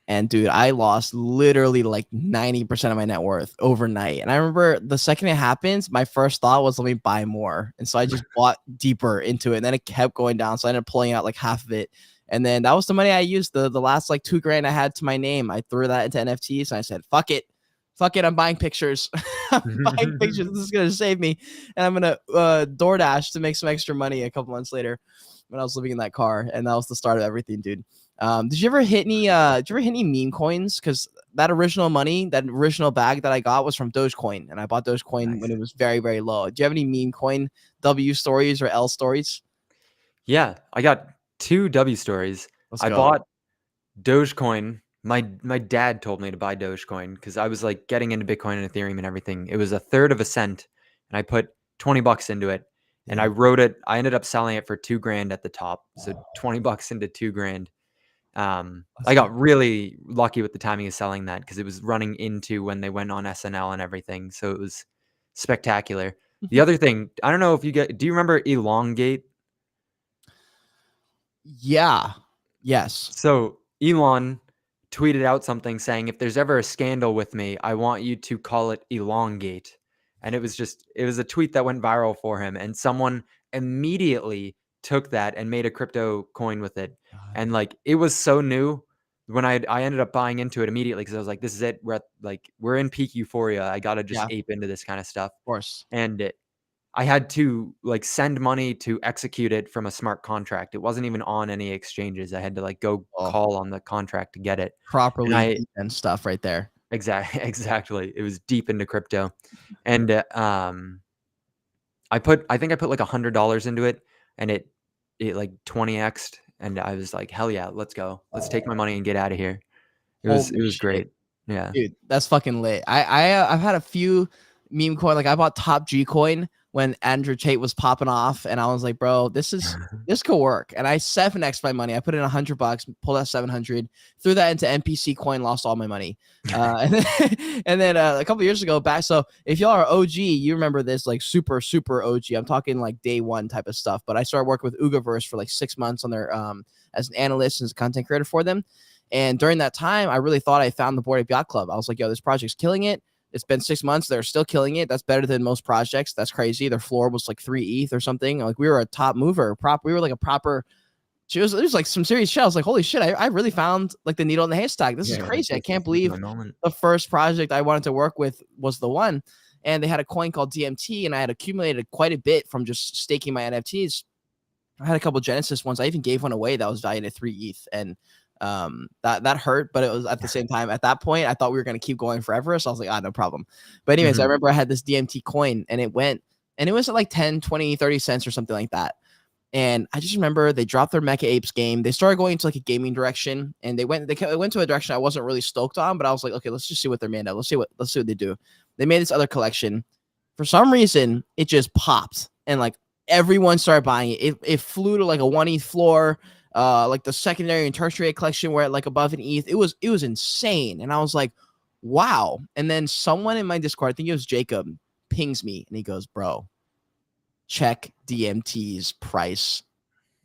And dude, I lost literally like 90% of my net worth overnight. And I remember the second it happens, my first thought was let me buy more. And so I just bought deeper into it. And then it kept going down. So I ended up pulling out like half of it. And then that was the money I used. The last like $2,000 I had to my name. I threw that into NFTs and I said, fuck it. Fuck it. I'm buying pictures. I'm buying pictures. This is gonna save me. And I'm gonna DoorDash to make some extra money a couple months later when I was living in that car. And that was the start of everything, dude. Did you ever hit any meme coins? Because that original money, that original bag that I got was from Dogecoin, and I bought Dogecoin Nice. when it was very, very low. Do you have any meme coin W stories or L stories? Yeah, I got 2 W stories. Let's I go. bought Dogecoin. My dad told me to buy Dogecoin because I was like getting into Bitcoin and Ethereum and everything. It was a third of a cent, and I put $20 into it, and Yeah. I wrote it. I ended up selling it for $2,000 at the top, so $20 into $2,000. Let's I go. got really lucky with the timing of selling that because it was running into when they went on SNL and everything, so it was spectacular. The other thing, I don't know if do you remember Elongate? Yeah. Yes. So Elon tweeted out something saying, if there's ever a scandal with me, I want you to call it Elongate. And it was a tweet that went viral for him. And someone immediately took that and made a crypto coin with it. God. And like, it was so new when I ended up buying into it immediately because I was like, this is it. We're in peak euphoria. I got to just Yeah. Of ape into this kind of stuff. course. And I had to like send money to execute it from a smart contract. It wasn't even on any exchanges. I had to like go Oh, call on the contract to get it. And properly and stuff right there. exactly. It was deep into crypto. And I think I put like $100 into it and it like 20x'd and I was like, hell yeah, let's go. Let's take my money and get out of here. It Holy was shit. great. Yeah. Dude, that's fucking lit. I've had a few meme coin. Like I bought Top G coin when Andrew Tate was popping off, and I was like, bro, this could work. And I 7x my money. I put in $100, pulled out 700, threw that into NPC coin, lost all my money. And then a couple years ago back. So if y'all are OG, you remember this like super super OG. I'm talking like day one type of stuff. But I started working with ugiverse for like 6 months on their as an analyst and as a content creator for them. And during that time, I really thought I found the Bored Ape Yacht Club. I was like, yo, this project's killing it. It's been 6 months. They're still killing it. That's better than most projects. That's crazy. Their floor was like 3 ETH or something. Like we were a top mover. We were like a proper. It was like some serious shit. I was like, holy shit, I really found like the needle in the haystack. This is crazy. I can't believe my moment. the first project I wanted to work with was the one. And they had a coin called DMT, and I had accumulated quite a bit from just staking my NFTs. I had a couple Genesis ones. I even gave one away that was valued at 3 ETH. And that hurt, but it was at the same time at that point I thought we were going to keep going forever, so I was like, no problem. But anyways, I remember I had this DMT coin and it was at like 10 20 30 cents or something like that. And I just remember they dropped their Mecha Apes game. They started going into like a gaming direction, and they went to a direction I wasn't really stoked on, but I was like, okay, let's just see what they're made of. Let's see what they do. They made this other collection for some reason it just popped and like everyone started buying it. It flew to like a 1 ETH floor. Like the secondary and tertiary collection were at like above an ETH. It was insane. And I was like, wow. And then someone in my Discord, I think it was Jacob, pings me and he goes, bro, check DMT's price.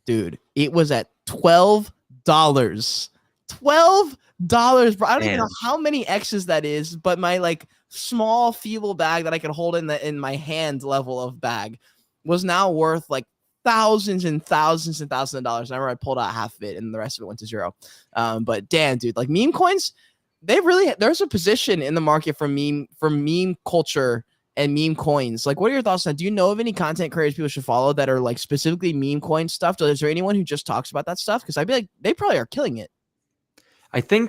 Dude, it was at $12. $12, bro. I don't even know how many X's that is, but my like small feeble bag that I could hold in my hand level of bag was now worth like thousands and thousands and thousands of dollars. I remember I pulled out half of it and the rest of it went to zero. But damn, dude, like meme coins, there's a position in the market for meme culture and meme coins. Like, what are your thoughts on that? Do you know of any content creators people should follow that are like specifically meme coin stuff? Is there anyone who just talks about that stuff? Because I'd be like, they probably are killing it. I feel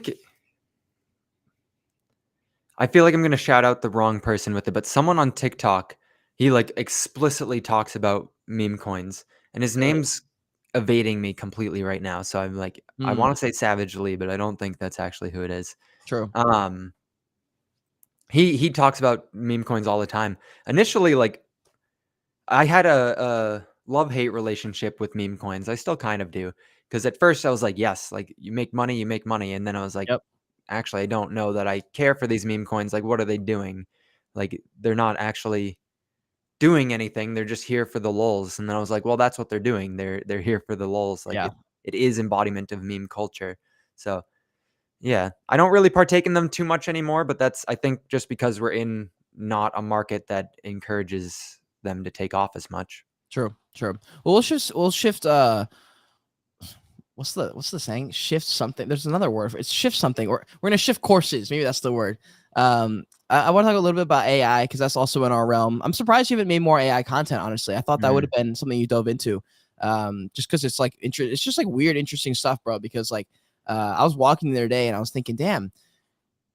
like I'm going to shout out the wrong person with it, but someone on TikTok, he like explicitly talks about meme coins, and his name's evading me completely right now. So I'm like, I want to say Savage Lee, but I don't think that's actually who it is. True. He talks about meme coins all the time. Initially, like I had a love-hate relationship with meme coins. I still kind of do. Because at first I was like, yes, like you make money. And then I was like, Yep. actually, I don't know that I care for these meme coins. Like, what are they doing? Like, they're not actually doing anything. They're just here for the lulz. And then I was like, well, that's what they're doing. They're here for the lulz. Like, it is embodiment of meme culture. So, yeah, I don't really partake in them too much anymore. But that's, I think, just because we're in not a market that encourages them to take off as much. True. Well, we'll shift what's the saying? Shift something. There's another word for it. It's shift something. We're gonna shift courses. Maybe that's the word. I want to talk a little bit about AI because that's also in our realm. I'm surprised you haven't made more AI content. Honestly, I thought that would have been something you dove into. Just because it's like it's just like weird, interesting stuff, bro. Because like I was walking the other day and I was thinking, damn,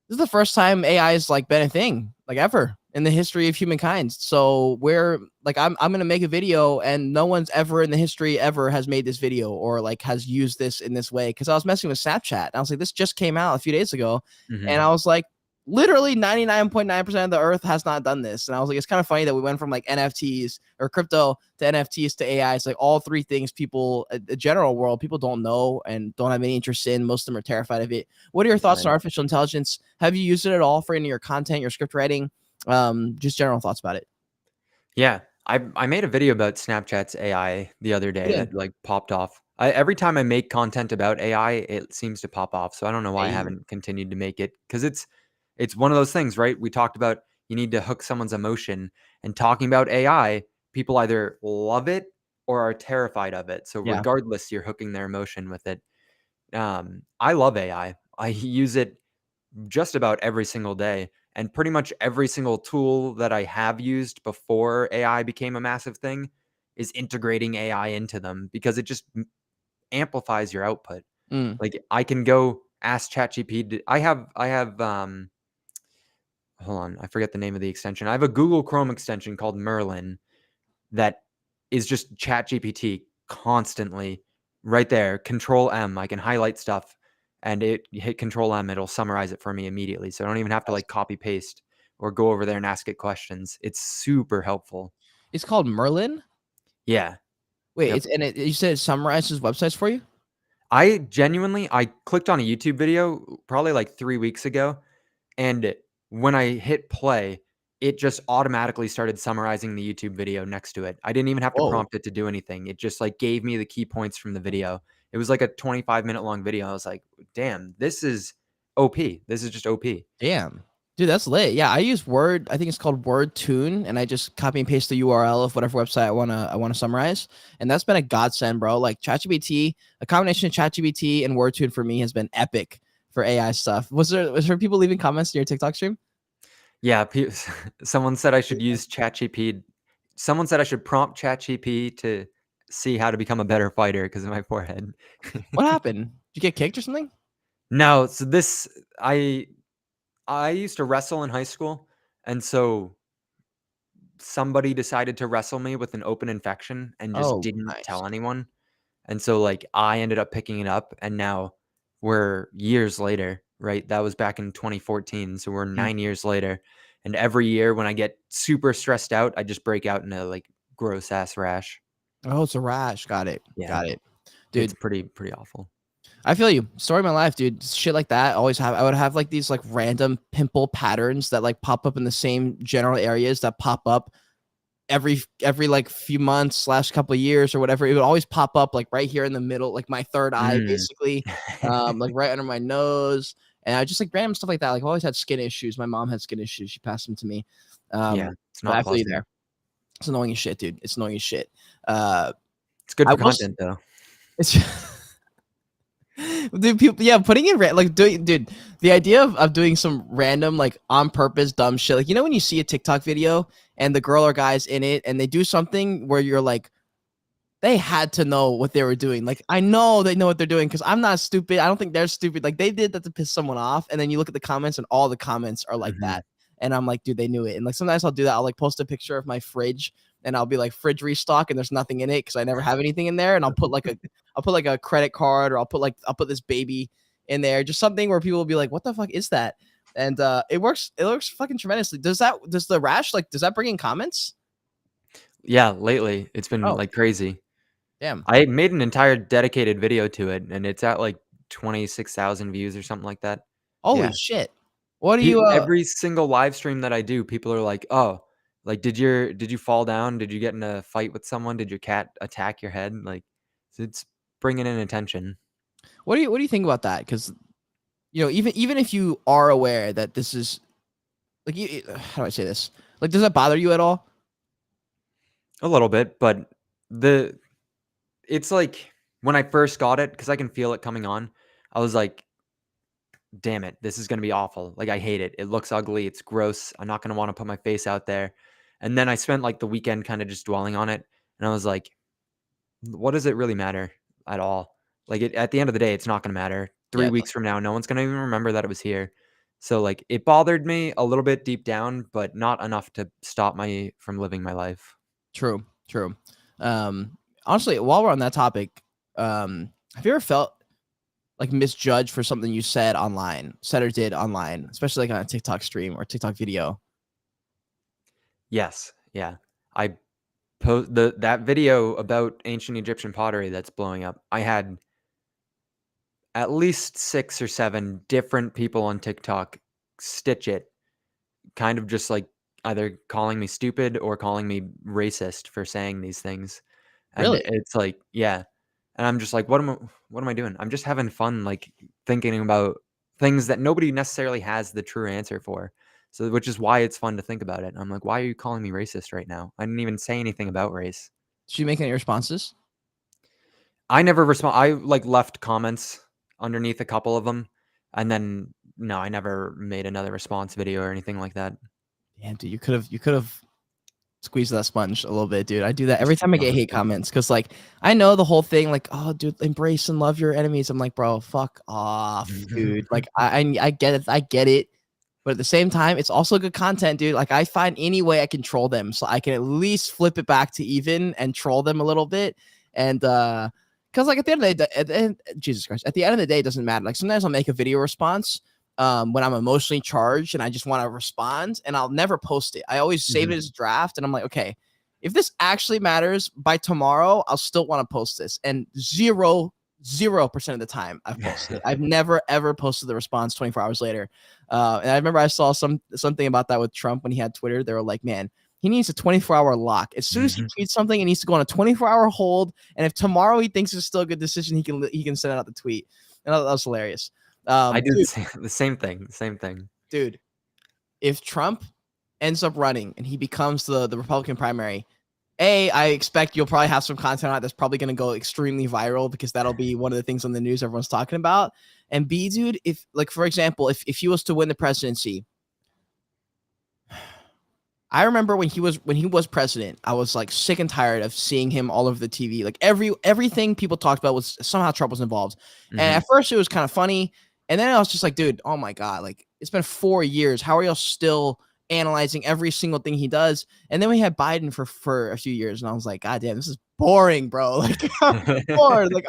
this is the first time AI has like been a thing like ever in the history of humankind. So we're like, I'm gonna make a video and no one's ever in the history ever has made this video or like has used this in this way. Because I was messing with Snapchat and I was like, this just came out a few days ago, and I was like, literally 99.9% of the earth has not done this. And I was like, it's kind of funny that we went from like NFTs or crypto to NFTs to AI. It's like all three things people, the general world, people don't know and don't have any interest in. Most of them are terrified of it. What are your thoughts on artificial intelligence? Have you used it at all for any of your content, your script writing? Just general thoughts about it. Yeah, I made a video about Snapchat's AI the other day that like popped off. Every time I make content about AI, it seems to pop off. So I don't know why I haven't continued to make it, because it's one of those things, right? We talked about you need to hook someone's emotion, and talking about AI, people either love it or are terrified of it. So regardless, you're hooking their emotion with it. I love AI. I use it just about every single day. And pretty much every single tool that I have used before AI became a massive thing is integrating AI into them, because it just amplifies your output. Like I can go ask ChatGPT. I have hold on, I forget the name of the extension. I have a Google Chrome extension called Merlin that is just ChatGPT constantly right there. Control M, I can highlight stuff, and it hit Control M, it'll summarize it for me immediately. So I don't even have to like copy paste or go over there and ask it questions. It's super helpful. It's called Merlin. Yeah. Wait, you said it summarizes websites for you? I clicked on a YouTube video probably like 3 weeks ago, and when I hit play, it just automatically started summarizing the YouTube video next to it. I didn't even have to prompt it to do anything. It just like gave me the key points from the video. It was like a 25-minute long video. I was like, damn, this is OP. This is just OP. Damn. Dude, that's lit. Yeah, I use Word. I think it's called WordTune, and I just copy and paste the URL of whatever website I wanna summarize. And that's been a godsend, bro. Like ChatGPT, a combination of ChatGPT and WordTune for me has been epic for AI stuff. Was there people leaving comments in your TikTok stream? Yeah, someone said I should use ChatGPT. Someone said I should prompt ChatGPT to see how to become a better fighter because of my forehead. What happened? Did you get kicked or something? No, so I used to wrestle in high school, and so somebody decided to wrestle me with an open infection and just Oh, didn't nice. tell anyone. And so like I ended up picking it up, and now we're years later, right? That was back in 2014, so we're 9 years later, And every year when I get super stressed out, I just break out in a like gross ass rash. Oh, it's a rash. Got it. Yeah. Got it. It's Dude, pretty awful. I feel you. Story of my life, dude. Shit like that. I would have like these like random pimple patterns that like pop up in the same general areas that pop up every like few months slash couple of years or whatever. It would always pop up like right here in the middle, like my third eye, Mm. basically, like right under my nose. And I just like random stuff like that. Like I've always had skin issues. My mom had skin issues. She passed them to me. Yeah, it's But not I feel you pleasant. there. It's annoying as shit, dude. It's annoying as shit. It's good I for will. content though. It's dude, people, yeah, putting in like doing, dude, the idea of doing some random like on purpose dumb shit, like when you see a TikTok video and the girl or guy's in it and they do something where you're like, they had to know what they were doing. Like I know they know what they're doing because I'm not stupid. I don't think they're stupid. Like they did that to piss someone off, and then you look at the comments and all the comments are like Mhm. that, and I'm like, dude, they knew it. And like sometimes I'll do that. I'll like post a picture of my fridge and I'll be like fridge restock and there's nothing in it because I never have anything in there, and I'll put like a credit card or I'll put this baby in there, just something where people will be like, what the fuck is that? And it works fucking tremendously. Does the rash like does that bring in comments? Yeah, lately it's been Oh, like crazy. damn. I made an entire dedicated video to it, and it's at like 26,000 views or something like that. Holy Yeah. shit. What do you Every single live stream that I do, people are like, "Oh, like did you fall down? Did you get in a fight with someone? Did your cat attack your head?" Like it's bringing in attention. what do you think about that? Because even if you are aware that this is like how do I say this? Like, does that bother you at all? A little bit, but the it's like when I first got it, because I can feel it coming on, I was like, damn it, this is gonna be awful. Like I hate it. It looks ugly. It's gross. I'm not gonna want to put my face out there. And then I spent like the weekend kind of just dwelling on it, and I was like, what does it really matter at all? Like at the end of the day, it's not gonna matter. Yeah, 3 weeks from now, no one's gonna even remember that it was here. So like it bothered me a little bit deep down, but not enough to stop me from living my life. true, true. Honestly, while we're on that topic, have you ever felt like misjudged for something you said or did online, especially like on a TikTok stream or TikTok video? Yes, yeah. I post that video about ancient Egyptian pottery that's blowing up. I had at least 6 or 7 different people on TikTok stitch it, kind of just like either calling me stupid or calling me racist for saying these things. And Really? it's like, yeah. And I'm just like, what am I doing? I'm just having fun, like thinking about things that nobody necessarily has the true answer for. So, which is why it's fun to think about it. I'm like, why are you calling me racist right now? I didn't even say anything about race. Did you make any responses? I never respond. I like left comments underneath a couple of them, and then no, I never made another response video or anything like that. Damn, dude, you could have squeeze that sponge a little bit, dude. I do that every time I get hate comments because, like, I know the whole thing, like, oh, dude, embrace and love your enemies. I'm like, bro, fuck off, dude. Like, I get it, but at the same time, it's also good content, dude. Like, I find any way I can troll them, so I can at least flip it back to even and troll them a little bit, and because like at the end of the day, Jesus Christ, at the end of the day, it doesn't matter. Like sometimes I'll make a video response when I'm emotionally charged and I just want to respond, and I'll never post it. I always save it Mhm. as a draft, and I'm like, okay, if this actually matters by tomorrow, I'll still want to post this. And 0% of the time I've posted it. I've never ever posted the response 24 hours later. And I remember I saw something about that with Trump when he had Twitter. They were like, man, he needs a 24-hour lock. As soon as he tweets something, it needs to go on a 24-hour hold. And if tomorrow he thinks it's still a good decision, he can send out the tweet. And that was hilarious. I do Dude, the same thing. The same thing. dude, if Trump ends up running and he becomes the Republican primary, I expect you'll probably have some content out that's probably going to go extremely viral because that'll be one of the things on the news everyone's talking about. And B, dude, if like for example, if he was to win the presidency, I remember when he was president, I was like sick and tired of seeing him all over the TV. Like everything people talked about was somehow Trump was involved. And Mhm. at first it was kind of funny, and then I was just like, dude, oh my god, like it's been 4 years. How are y'all still analyzing every single thing he does? And then we had Biden for a few years, and I was like, god damn, this is boring, bro. Like I'm bored. Like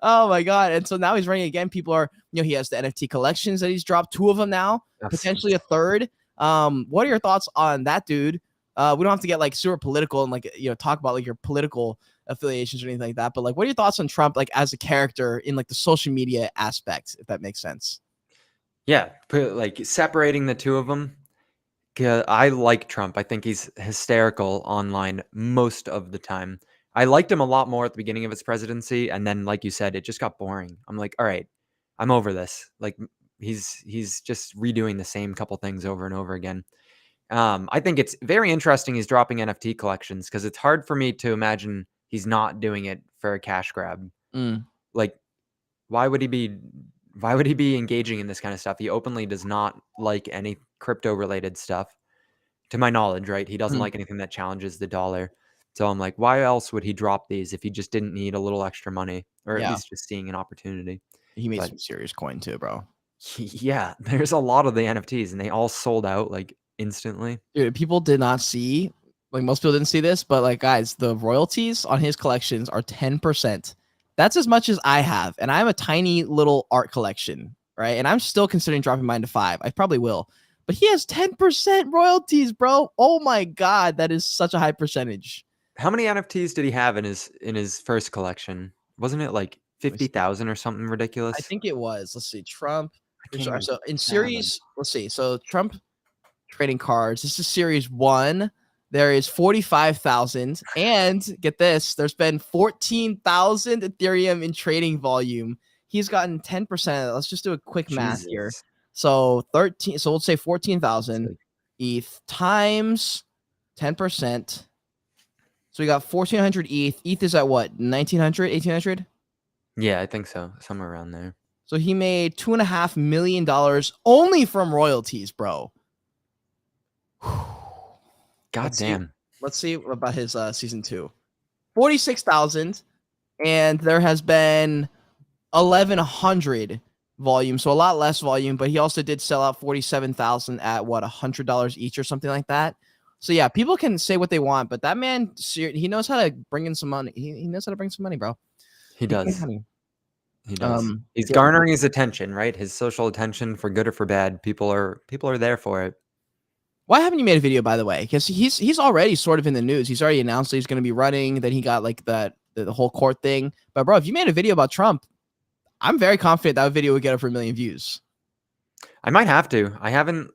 oh my god. And so now he's running again. People are, he has the NFT collections that he's dropped 2 of them now, Yes. potentially a third. What are your thoughts on that, dude? We don't have to get like super political and like talk about like your political affiliations or anything like that. But like, what are your thoughts on Trump like as a character in like the social media aspect, if that makes sense? Yeah, like separating the two of them. I like Trump. I think he's hysterical online most of the time. I liked him a lot more at the beginning of his presidency, and then, like you said, it just got boring. I'm like, all right, I'm over this. Like he's just redoing the same couple things over and over again. I think it's very interesting he's dropping NFT collections because it's hard for me to imagine he's not doing it for a cash grab. Mm, Like, why would he be? Why would he be engaging in this kind of stuff? He openly does not like any crypto related stuff to my knowledge, right? He doesn't mm, like anything that challenges the dollar. So I'm like, why else would he drop these if he just didn't need a little extra money or at yeah, least just seeing an opportunity? he made But some serious coin too, bro. yeah, there's a lot of the NFTs and they all sold out like instantly. Dude, people did not see, like most people didn't see this, but like guys, the royalties on his collections are 10%. That's as much as I have, and I have a tiny little art collection, right? And I'm still considering dropping mine to 5. I probably will. But he has 10% royalties, bro. Oh my god, that is such a high percentage. How many NFTs did he have in his first collection? Wasn't it like Let me see. 50,000 or something I ridiculous? think it was. Let's see. Trump. I can't even So in fathom. series, let's see. So Trump trading cards. This is series 1. There is 45,000. And get this, there's been 14,000 Ethereum in trading volume. He's gotten 10%. Let's just do a quick math here. Jesus. So 13, so we'll say It's 14,000 like, ETH times 10%. So we got 1,400 ETH. ETH is at what? 1,900, 1,800? yeah, I think so. Somewhere around there. So he made $2.5 million only from royalties, bro. God Let's see. damn. Let's see about his season 2. 46,000, and there has been 1,100 volume, so a lot less volume. But he also did sell out 47,000 at what, $100 each or something like that. So yeah, people can say what they want, but that man, he knows how to bring in some money. He knows how to bring some money, bro. He He can does. money. He does. He's Yeah. garnering his attention, right? His social attention for good or for bad. People are there for it. Why haven't you made a video, by the way? Because he's already sort of in the news. He's already announced that he's going to be running. Then he got like the whole court thing. But bro, if you made a video about Trump, I'm very confident that video would get over 1 million views. I might have to. I haven't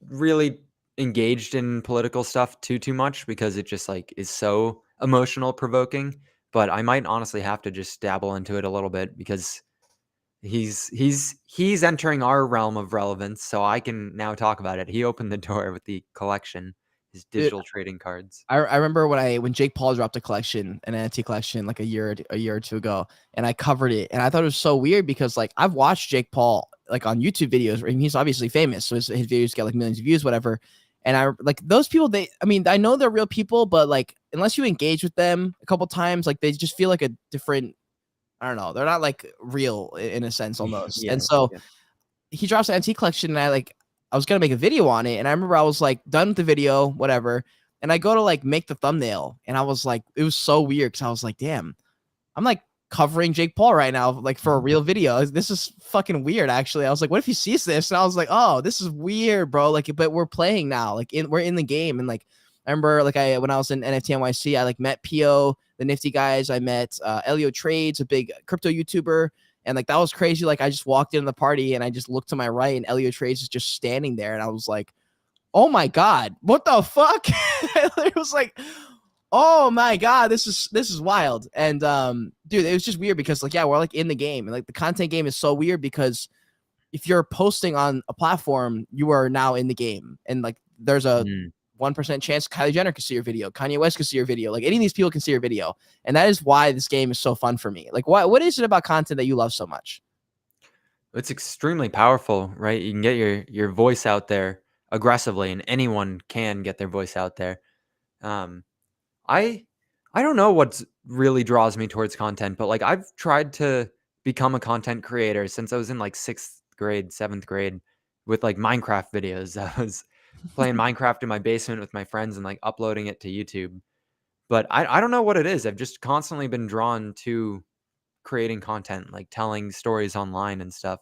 really engaged in political stuff too much because it just like is so emotional provoking. But I might honestly have to just dabble into it a little bit because he's entering our realm of relevance, so I can now talk about it. He opened the door with the collection, his Dude, digital trading cards. I remember when Jake Paul dropped a collection, an NFT collection, like a year or two ago, and I covered it, and I thought it was so weird because like I've watched Jake Paul like on YouTube videos, and he's obviously famous, so his videos get like millions of views, whatever. And I like those people. I mean, I know they're real people, but like unless you engage with them a couple times, like they just feel like a different. I don't know. They're not like real in a sense almost. Yeah, And so yeah. he drops an NFT collection, and I was gonna make a video on it, and I remember I was like done with the video, whatever, and I go to like make the thumbnail, and I was like, it was so weird because I was like, damn, I'm like covering Jake Paul right now, like for a real video. This is fucking weird, actually. I was like, what if he sees this? And I was like, oh, this is weird, bro. Like, but we're playing now, like we're in the game, and like I remember like when I was in NFT NYC, I like met Pio, the Nifty guys. I met Elio Trades, a big crypto YouTuber. And like that was crazy. Like I just walked into the party and I just looked to my right and Elliot Trades is just standing there. And I was like, oh my God, what the fuck? It was like, oh my God, this is wild. And dude, it was just weird because like, yeah, we're like in the game. And like the content game is so weird because if you're posting on a platform, you are now in the game. And like there's a Mm. 1% chance Kylie Jenner could see your video, Kanye West could see your video, like any of these people can see your video. And that is why this game is so fun for me. Like what is it about content that you love so much? It's extremely powerful, right? You can get your voice out there aggressively, and anyone can get their voice out there. Um, I I don't know what really draws me towards content, but like I've tried to become a content creator since I was in like 6th grade, 7th grade with like Minecraft videos. I was playing Minecraft in my basement with my friends and like uploading it to YouTube. But I don't know what it is. I've just constantly been drawn to creating content, like telling stories online and stuff.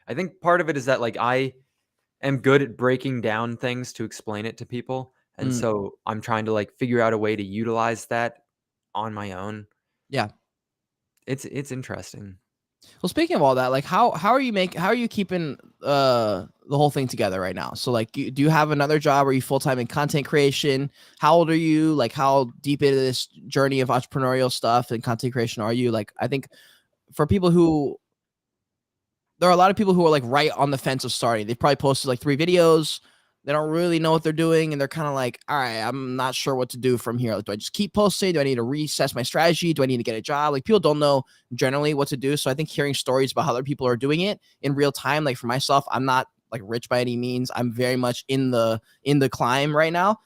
I think part of it is that like I am good at breaking down things to explain it to people. And Mm, so I'm trying to like figure out a way to utilize that on my own. yeah. It's interesting. Well, speaking of all that, like how are you keeping the whole thing together right now? So like do you have another job? Are you full time in content creation? How old are you? Like how deep into this journey of entrepreneurial stuff and content creation are you? Like I think for people who there are a lot of people who are like right on the fence of starting. They probably posted like 3 videos. They don't really know what they're doing, and they're kind of like, "All right, I'm not sure what to do from here. Like, do I just keep posting? Do I need to reassess my strategy? Do I need to get a job?" Like, people don't know generally what to do. So I think hearing stories about how other people are doing it in real time, like for myself, I'm not like rich by any means. I'm very much in the climb right now.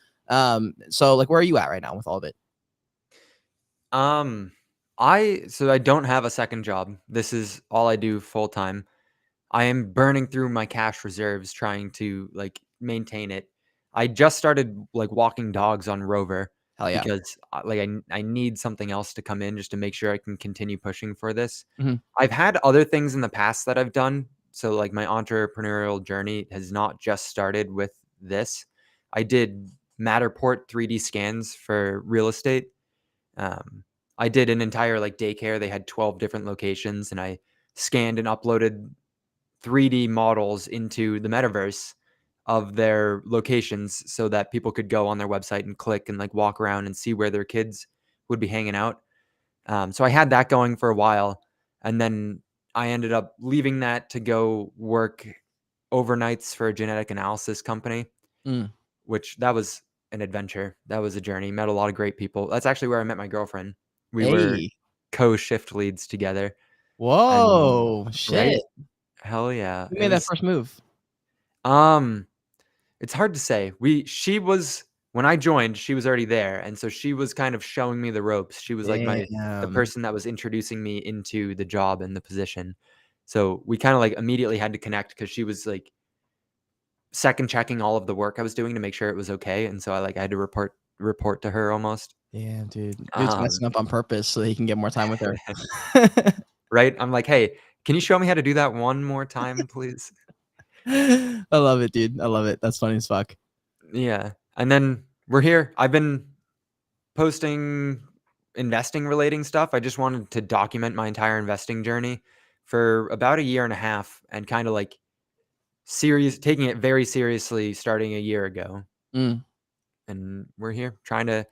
So like, where are you at right now with all of it? Um, I don't have a second job. This is all I do full time. I am burning through my cash reserves trying to like maintain it. I just started like walking dogs on Rover Hell yeah. because I need something else to come in just to make sure I can continue pushing for this. Mhm. I've had other things in the past that I've done. So like my entrepreneurial journey has not just started with this. I did Matterport 3D scans for real estate. Um, I did an entire like daycare. They had 12 different locations and I scanned and uploaded 3D models into the metaverse of their locations so that people could go on their website and click and like walk around and see where their kids would be hanging out. So I had that going for a while, and then I ended up leaving that to go work overnights for a genetic analysis company, Mm. which that was an adventure. That was a journey. Met a lot of great people. That's actually where I met my girlfriend. We were Hey. co-shift leads together, and Whoa. right? Shit. Hell yeah. Who It made that was first move? um it's hard to say. She was when I joined, she was already there, and so she was kind of showing me the ropes. She was like the Damn. person that was introducing me into the job and the position. So we kind of like immediately had to connect because she was like second checking all of the work I was doing to make sure it was okay, and so I had to report to her almost. Damn, dude. Dude's Um, messing up on purpose so he can get more time with her. right? I'm like, hey, can you show me how to do that one more time, please? I love it, dude. I love it. That's funny as fuck. Yeah, and then we're here. I've been posting investing relating stuff. I just wanted to document my entire investing journey for about a year and a half and kind of like taking it very seriously starting a year ago. Mm, And we're here trying to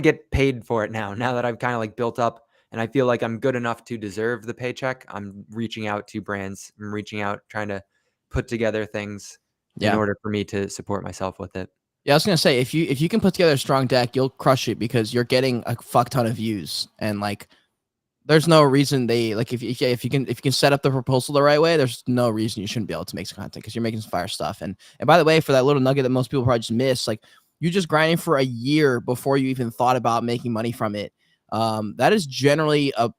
get paid for it now that I've kind of like built up and I feel like I'm good enough to deserve the paycheck. I'm reaching out to brands. I'm reaching out trying to put together things in yeah. order for me to support myself with it. Yeah, I was gonna say if you can put together a strong deck, you'll crush it because you're getting a fuck ton of views and like there's no reason they like if you can set up the proposal the right way, there's no reason you shouldn't be able to make some content because you're making some fire stuff. And by the way, for that little nugget that most people probably just miss, like you just grinding for a year before you even thought about making money from it. That is generally a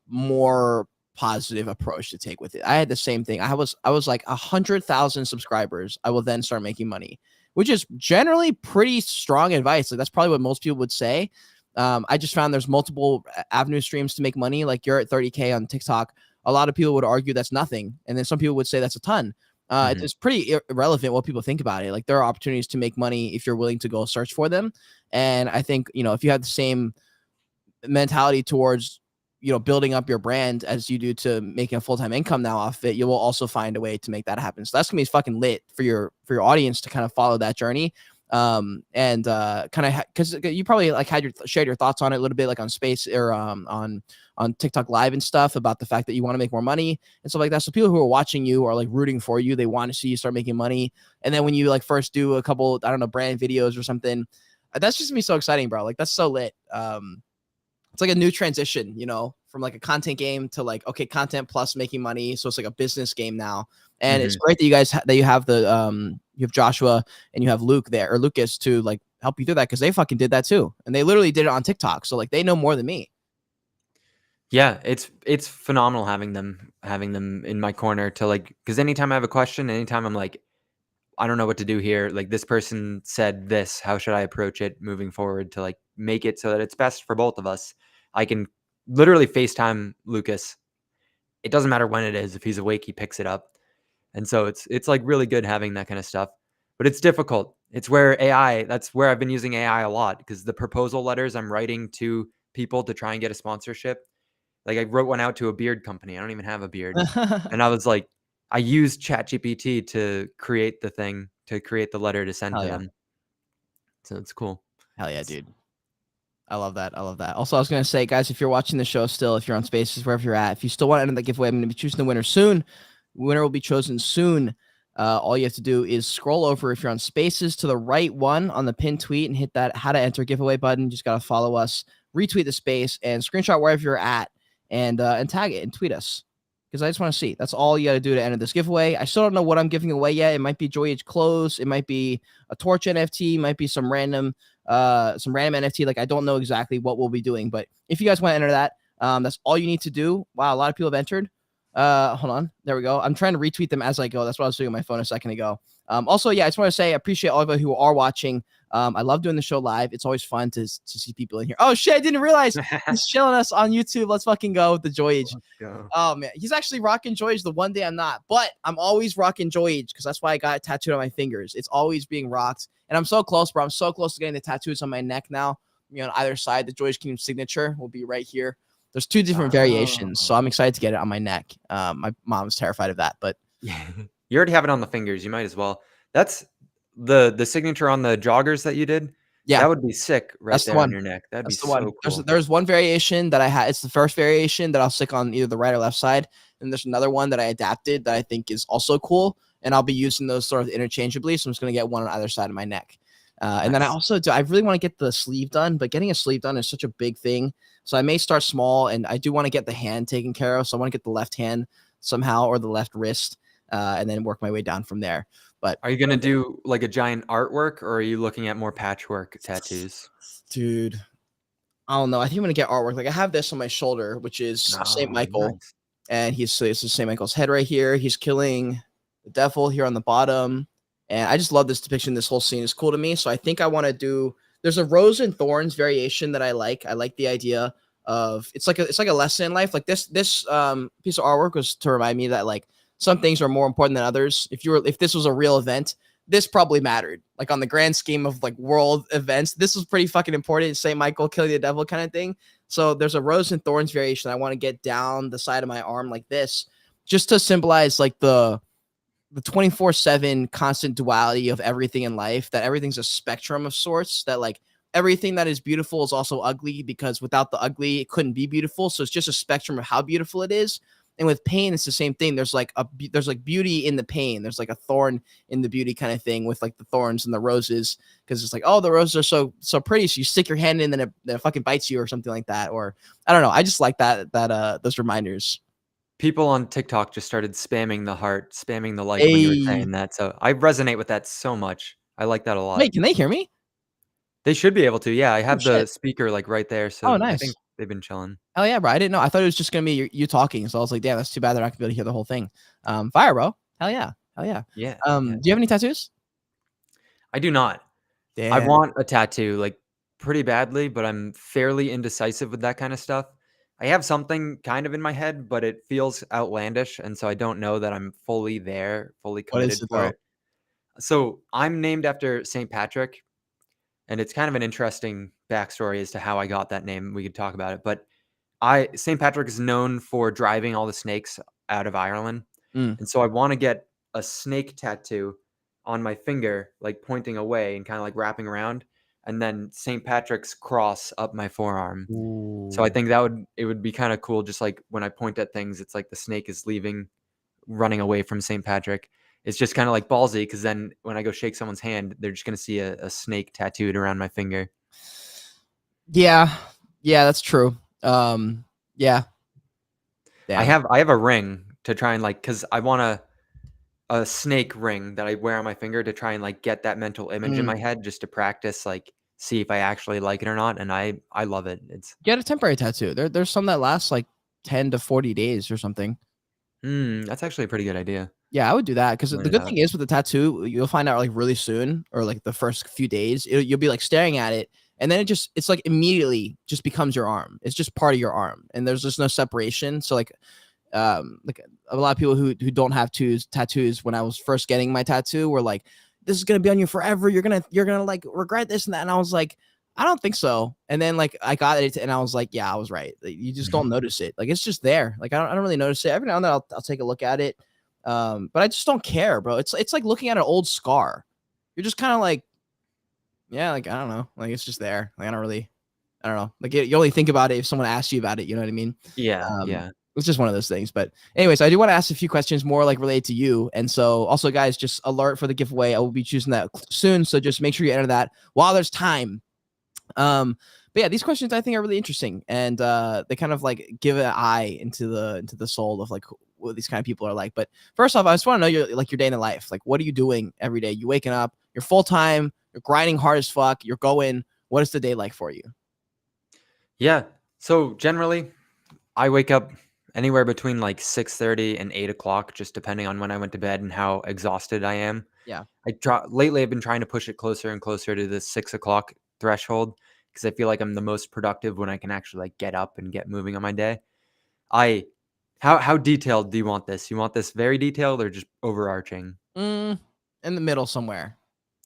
more positive approach to take with it. I had the same thing. I was like 100,000 subscribers. I will then start making money, which is generally pretty strong advice. Like that's probably what most people would say. I just found there's multiple avenue streams to make money. Like you're at 30K on TikTok. A lot of people would argue that's nothing. And then some people would say that's a ton. It's, Mhm. it's pretty irrelevant what people think about it. Like there are opportunities to make money if you're willing to go search for them. And I think, if you have the same mentality towards, building up your brand as you do to making a full-time income now off it, you will also find a way to make that happen. So that's gonna be fucking lit for your audience to kind of follow that journey. And kind of because you probably like shared your thoughts on it a little bit like on space or on TikTok live and stuff about the fact that you want to make more money and stuff like that. So people who are watching you are like rooting for you. They want to see you start making money. And then when you like first do a couple, I don't know, brand videos or something, that's just gonna be so exciting, bro. Like that's so lit. It's like a new transition, from like a content game to like, okay, content plus making money. So it's like a business game now. And it's Mhm. great that you guys, that you have you have Joshua and you have Luke there or Lucas to like help you through that. Cause they fucking did that too. And they literally did it on TikTok. So like they know more than me. Yeah, it's phenomenal having them in my corner to like because anytime I have a question, anytime I'm like, I don't know what to do here, like this person said this, how should I approach it moving forward to like make it so that it's best for both of us? I can literally FaceTime Lucas. It doesn't matter when it is. If he's awake, he picks it up. And so it's like really good having that kind of stuff. But it's difficult. It's where that's where I've been using AI a lot, because the proposal letters I'm writing to people to try and get a sponsorship, like I wrote one out to a beard company. I don't even have a beard. And I was like, I used ChatGPT to create the letter to send Hell to yeah. them. So it's cool. Hell yeah, dude. I love that. I love that. Also, I was going to say, guys, if you're watching the show still, if you're on Spaces, wherever you're at, if you still want to enter the giveaway, I'm going to be choosing the winner soon. Winner will be chosen soon. All you have to do is scroll over, if you're on Spaces, to the right one on the pinned tweet and hit that how to enter giveaway button. Just got to follow us, retweet the space, and screenshot wherever you're at, and tag it and tweet us, because I just want to see. That's all you got to do to enter this giveaway. I still don't know what I'm giving away yet. It might be Joyage clothes. It might be a torch NFT. It might be some random NFT. Like, I don't know exactly what we'll be doing, but if you guys want to enter that, that's all you need to do. Wow, a lot of people have entered. Hold on, there we go. I'm trying to retweet them as I go. That's what I was doing on my phone a second ago. Also, yeah, I just want to say I appreciate all of you who are watching. I love doing the show live. It's always fun to see people in here. Oh shit, I didn't realize he's chilling us on YouTube. Let's fucking go with the Joyage. Oh man, he's actually rocking Joyage the one day I'm not, but I'm always rocking Joyage because that's why I got it tattooed on my fingers. It's always being rocked, and I'm so close, bro. I'm so close to getting the tattoos on my neck now. You know, on either side, the Joyage Kingdom signature will be right here. There's 2 different variations, so I'm excited to get it on my neck. My mom's terrified of that, but yeah, you already have it on the fingers. You might as well. That's the signature on the joggers that you did. yeah, That would be sick right that's the there on one. your neck. That'd be That's the one. so cool. There's one variation that I had. It's the first variation that I'll stick on either the right or left side. And there's another one that I adapted that I think is also cool. And I'll be using those sort of interchangeably. So I'm just going to get one on either side of my neck. And then I also I really want to get the sleeve done, but getting a sleeve done is such a big thing. So I may start small, and I do want to get the hand taken care of. So I want to get the left hand somehow, or the left wrist, and then work my way down from there. But are you going to do like a giant artwork, or are you looking at more patchwork tattoos? Dude, I don't know. I think I'm gonna get artwork. Like, I have this on my shoulder, which is Saint Michael, Nice. and this is Saint Michael's head right here. He's killing the devil here on the bottom, and I just love this depiction. This whole scene is cool to me. So I think I want to do. There's a rose and thorns variation that I like. I like the idea of it's like a lesson in life. Like this piece of artwork was to remind me that like some things are more important than others. If this was a real event, this probably mattered. Like, on the grand scheme of like world events, this was pretty fucking important. Saint Michael killing the devil kind of thing. So there's a rose and thorns variation I want to get down the side of my arm like this, just to symbolize like the 24/7 constant duality of everything in life, that everything's a spectrum of sorts, that like everything that is beautiful is also ugly, because without the ugly, it couldn't be beautiful. So it's just a spectrum of how beautiful it is. And with pain, it's the same thing. There's like beauty in the pain. There's like a thorn in the beauty kind of thing, with like the thorns and the roses, because it's like, oh, the roses are so pretty. So you stick your hand in, and it fucking bites you or something like that. Or I don't know. I just like that those reminders. People on TikTok just started spamming the heart, spamming the like when you were Hey, saying that. So I resonate with that so much. I like that a lot. wait, can they hear me? They should be able to. Yeah, I Oh have the shit. speaker like right there. Oh, So I think nice. they've been chilling. Hell yeah, bro. I didn't know. I thought it was just gonna be you talking. So I was like, damn, that's too bad they're not gonna be able to hear the whole thing. Fire, bro. Hell yeah. Hell yeah. Yeah. Do you have any tattoos? I do not. I Damn. want a tattoo like pretty badly, but I'm fairly indecisive with that kind of stuff. I have something kind of in my head, but it feels outlandish. And so I don't know that I'm fully there, fully What is committed it for though? it. So I'm named after St. Patrick, and it's kind of an interesting backstory as to how I got that name. We could talk about it, but St. Patrick is known for driving all the snakes out of Ireland, Mm. and so I want to get a snake tattoo on my finger, like pointing away and kind of like wrapping around, and then St. Patrick's cross up my forearm. So I Ooh. think it would be kind of cool. Just like when I point at things, it's like the snake is running away from St. Patrick. It's just kind of like ballsy, because then when I go shake someone's hand, they're just gonna see a snake tattooed around my finger. Yeah. Yeah, that's true. Yeah. I Damn. have I have a ring to try and like, because I want a snake ring that I wear on my finger to try and like get that mental image in Mm. my head, just to practice, like see if I actually like it or not. And I love it. It's Get a temporary tattoo. There's some that last like 10 to 40 days or something. that's actually a pretty good idea. Yeah, I would do that, because Line the it good up. thing is with the tattoo, you'll find out like really soon, or like the first few days, you'll be like staring at it, and then it's like immediately just becomes your arm. It's just part of your arm, and there's just no separation. So like a lot of people who don't have tattoos when I was first getting my tattoo were like, this is gonna be on you forever. You're gonna like regret this and that. And I was like, I don't think so. And then like I got it and I was like, yeah, I was right. Like, you just don't notice it. Like it's just there. Like I don't really notice it. Every now and then I'll take a look at it. But I just don't care, bro. It's like looking at an old scar. You're just kind of like, yeah, like I don't know. Like it's just there. Like I don't know. Like you only think about it if someone asks you about it. You know what I mean? Yeah, Um, yeah. it's just one of those things. But anyways, I do want to ask a few questions more like related to you. And so also guys, just alert for the giveaway. I will be choosing that soon. So just make sure you enter that while there's time. But yeah, these questions I think are really interesting, and they kind of like give an eye into the soul of like what these kind of people are like. But first off, I just want to know your day in the life. Like, what are you doing every day? You waking up, you're full time, you're grinding hard as fuck, you're going. What is the day like for you? Yeah. So generally, I wake up anywhere between like 6:30 and 8 o'clock, just depending on when I went to bed and how exhausted I am. Yeah. Lately I've been trying to push it closer and closer to the 6 o'clock threshold because I feel like I'm the most productive when I can actually like get up and get moving on my day. I how detailed do you want this? You want this very detailed or just overarching? In the middle somewhere.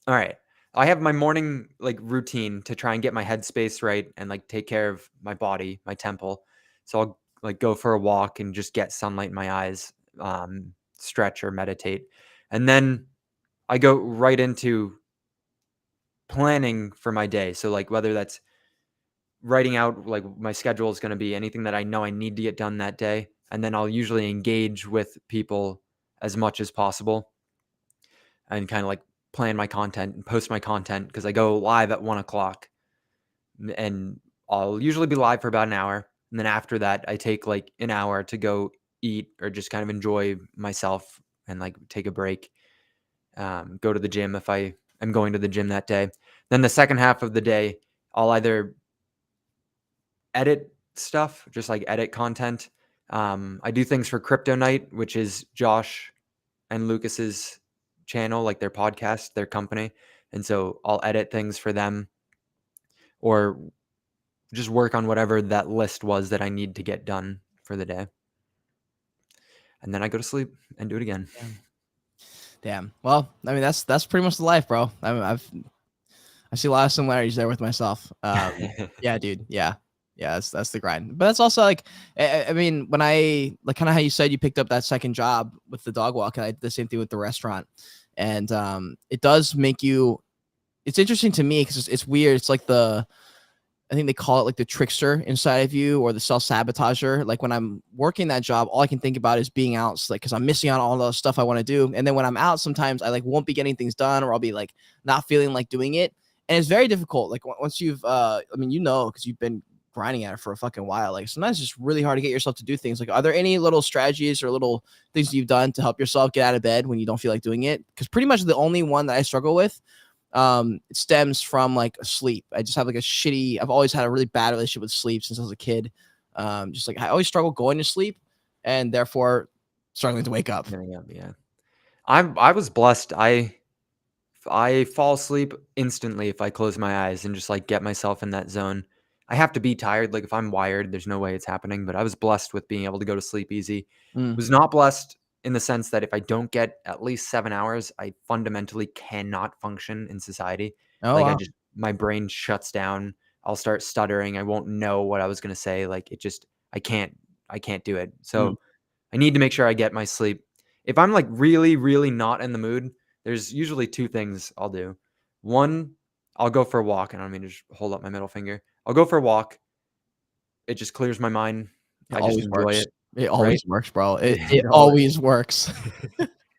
All right. I have my morning like routine to try and get my headspace right and like take care of my body, my temple. So I'll like go for a walk and just get sunlight in my eyes, stretch or meditate. And then I go right into planning for my day. So like whether that's writing out like my schedule is going to be anything that I know I need to get done that day. And then I'll usually engage with people as much as possible and kind of like plan my content and post my content because I go live at 1 o'clock and I'll usually be live for about an hour. And then after that, I take like an hour to go eat or just kind of enjoy myself and like take a break. Go to the gym if I am going to the gym that day. Then the second half of the day, I'll either edit stuff, just like edit content. I do things for Crypto Night, which is Josh and Lucas's channel, like their podcast, their company. And so I'll edit things for them or just work on whatever that list was that I need to get done for the day. And then I go to sleep and do it again. Damn. Well, I mean that's pretty much the life, bro. I see a lot of similarities there with myself. Yeah, dude. Yeah. Yeah, that's the grind. But that's also like, I mean, when I like kind of how you said you picked up that second job with the dog walk, and I did the same thing with the restaurant. And it does make you, it's interesting to me because it's weird. It's like I think they call it like the trickster inside of you or the self-sabotager. Like when I'm working that job, all I can think about is being out, like because I'm missing out on all the stuff I want to do. And then when I'm out, sometimes I like won't be getting things done or I'll be like not feeling like doing it. And it's very difficult. Like once you've, I mean, because you've been grinding at it for a fucking while. Like sometimes it's just really hard to get yourself to do things. Like, are there any little strategies or little things you've done to help yourself get out of bed when you don't feel like doing it? Because pretty much the only one that I struggle with, it stems from like sleep. I just have like I've always had a really bad relationship with sleep since I was a kid. Just like I always struggle going to sleep and therefore struggling to wake up. Yeah. I was blessed. I fall asleep instantly if I close my eyes and just like get myself in that zone. I have to be tired. Like if I'm wired, there's no way it's happening. But I was blessed with being able to go to sleep easy. Mm. Was not blessed in the sense that if I don't get at least 7 hours, I fundamentally cannot function in society. Oh, Like wow. my brain shuts down. I'll start stuttering. I won't know what I was gonna say. Like I can't do it. Mm. So I need to make sure I get my sleep. If I'm like really, really not in the mood, there's usually two things I'll do. One, I'll go for a walk, and I don't mean to just hold up my middle finger. I'll go for a walk. It just clears my mind. It I just always enjoy works. it, It right? always works, bro. It It always always works.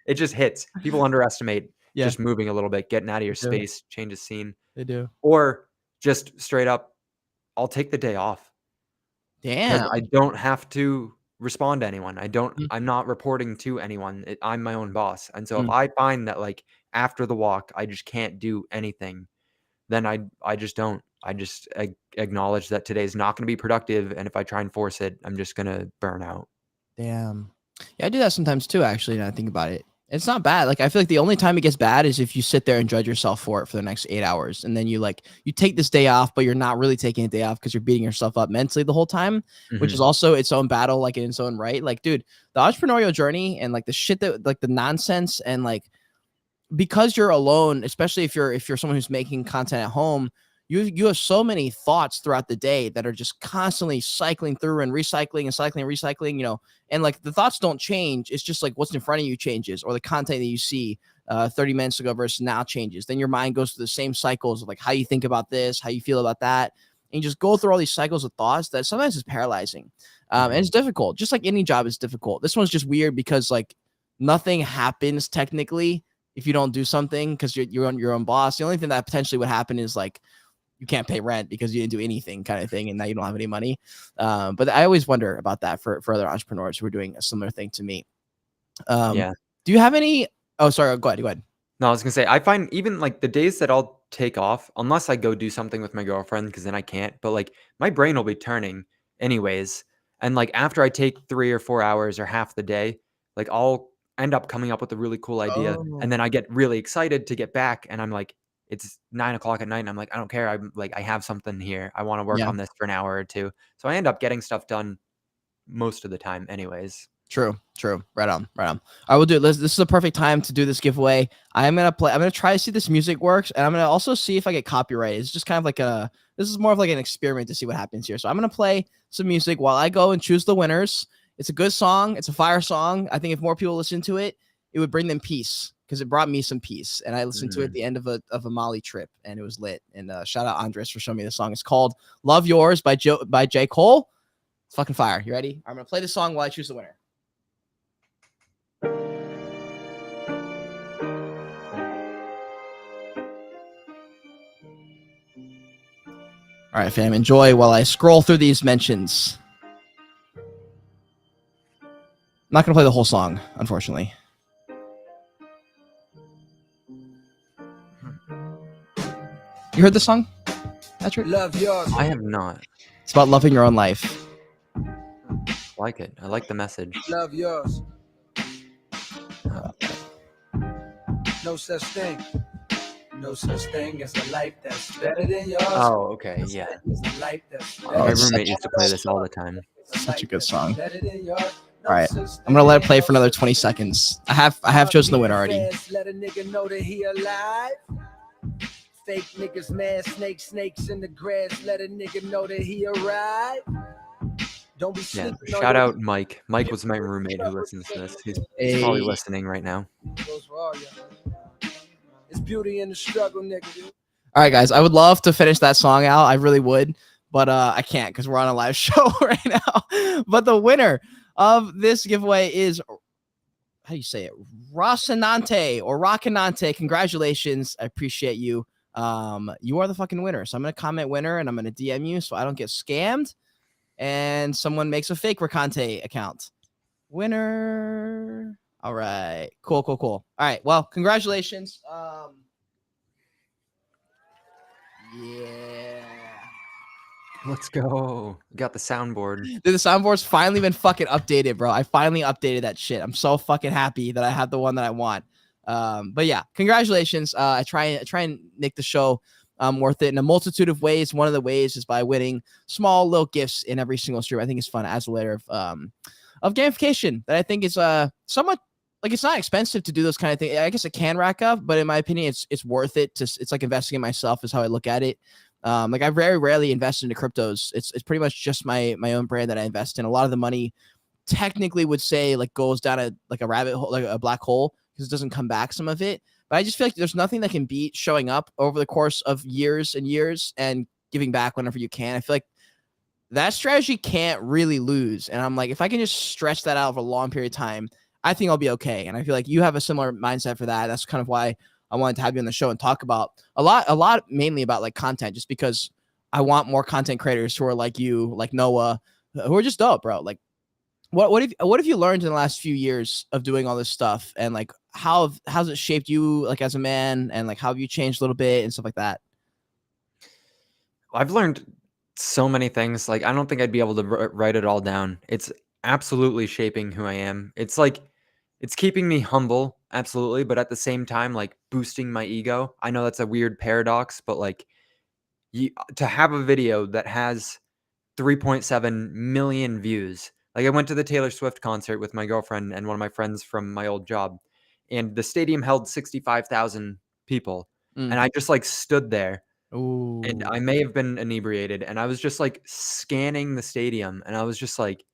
it just hits. People underestimate Yeah, just moving a little bit, getting out of your they do. space, change of scene, They do. or just straight up, I'll take the day off because Damn. I don't have to respond to anyone. Mm. I'm not reporting to anyone. I'm my own boss. And so if Mm. I find that like after the walk, I just can't do anything, then I just don't. I just acknowledge that today is not going to be productive. And if I try and force it, I'm just going to burn out. Damn. Yeah, I do that sometimes too, actually, now I think about it. It's not bad. Like I feel like the only time it gets bad is if you sit there and judge yourself for it for the next 8 hours, and then you take this day off, but you're not really taking a day off because you're beating yourself up mentally the whole time, which is also its own battle, like in its own right. Like, dude, the entrepreneurial journey and like the shit that like the nonsense and like because you're alone, especially if you're someone who's making content at home, you have so many thoughts throughout the day that are just constantly cycling through and recycling and cycling and recycling, and like the thoughts don't change. It's just like what's in front of you changes, or the content that you see 30 minutes ago versus now changes. Then your mind goes through the same cycles of like how you think about this, how you feel about that, and you just go through all these cycles of thoughts that sometimes is paralyzing. And it's difficult, just like any job is difficult. This one's just weird because like nothing happens technically if you don't do something because you're on your own boss. The only thing that potentially would happen is like you can't pay rent because you didn't do anything kind of thing, and now you don't have any money. But I always wonder about that for other entrepreneurs who are doing a similar thing to me. Yeah. Do you have any? Oh, sorry. Go ahead. No, I was gonna say, I find even like the days that I'll take off, unless I go do something with my girlfriend, because then I can't, but like my brain will be turning anyways. And like after I take 3 or 4 hours or half the day, like I'll end up coming up with a really cool idea. And then I get really excited to get back, and I'm like, it's 9 o'clock at night, and I'm like, I don't care. I'm like, I have something here. I want to work Yeah. on this for an hour or two. So I end up getting stuff done most of the time, anyways. True. Right on. I will do it. This is a perfect time to do this giveaway. I'm gonna try to see this music works, and I'm gonna also see if I get copyrighted. It's just kind of like this is more of like an experiment to see what happens here. So I'm gonna play some music while I go and choose the winners. It's a good song. It's a fire song. I think if more people listen to it, it would bring them peace because it brought me some peace. And I listened to it at the end of a Mali trip, and it was lit. And shout out Andres for showing me the song. It's called "Love Yours" by J. Cole. It's fucking fire. You ready? I'm gonna play the song while I choose the winner. All right, fam, enjoy while I scroll through these mentions. I'm not going to play the whole song, unfortunately. You heard this song, Patrick? Love yours. I have not. It's about loving your own life. I like it. I like the message. Love yours. No such thing. No such thing as a life that's better than yours. Oh, okay, yeah. Life that's My roommate used to play this all the time. Such a good song. better than yours. All right, I'm gonna let it play for another 20 seconds. I have chosen the winner already. Let a nigga know that he alive. Fake niggas mad, snakes in the grass. Let a nigga know that he arrived. Don't be Yeah, sleeping. shout out Mike. Mike was my roommate who listens to this. He's probably listening right now. It's beauty in the struggle, nigga. All right, guys, I would love to finish that song out. I really would, but I can't because we're on a live show right now. But the winner of this giveaway is, how do you say it? Rocinante or Rocinante. Congratulations. I appreciate you. You are the fucking winner. So I'm going to comment winner and I'm going to DM you so I don't get scammed and someone makes a fake Rocinante account. Winner. All right. Cool. All right. Well, congratulations. Yeah. Let's go. Got the soundboard. Dude, the soundboard's finally been fucking updated, bro. I finally updated that shit. I'm so fucking happy that I have the one that I want. But yeah, congratulations. I try and make the show worth it in a multitude of ways. One of the ways is by winning small little gifts in every single stream. I think it's fun as a layer of gamification that I think is somewhat like, it's not expensive to do those kind of things. I guess it can rack up, but in my opinion, it's worth it. It's like investing in myself is how I look at it. Like I very rarely invest into cryptos. It's pretty much just my own brand that I invest in. A lot of the money technically would say like goes down a rabbit hole, like a black hole, because it doesn't come back, some of it. But I just feel like there's nothing that can beat showing up over the course of years and years and giving back whenever you can. I feel like that strategy can't really lose. And I'm like, if I can just stretch that out for a long period of time, I think I'll be okay. And I feel like you have a similar mindset for that. That's kind of why I wanted to have you on the show and talk about a lot mainly about like content, just because I want more content creators who are like you, like Noah, who are just dope, bro. Like what have you learned in the last few years of doing all this stuff, and like how's it shaped you like as a man, and like how have you changed a little bit and stuff like that? I've learned so many things. Like, I don't think I'd be able to write it all down. It's absolutely shaping who I am. It's it's keeping me humble, absolutely, but at the same time, like boosting my ego. I know that's a weird paradox, but like to have a video that has 3.7 million views. Like I went to the Taylor Swift concert with my girlfriend and one of my friends from my old job, and the stadium held 65,000 people. Mm. And I just like stood there, and Ooh. I may have been inebriated, and I was just like scanning the stadium, and I was just like,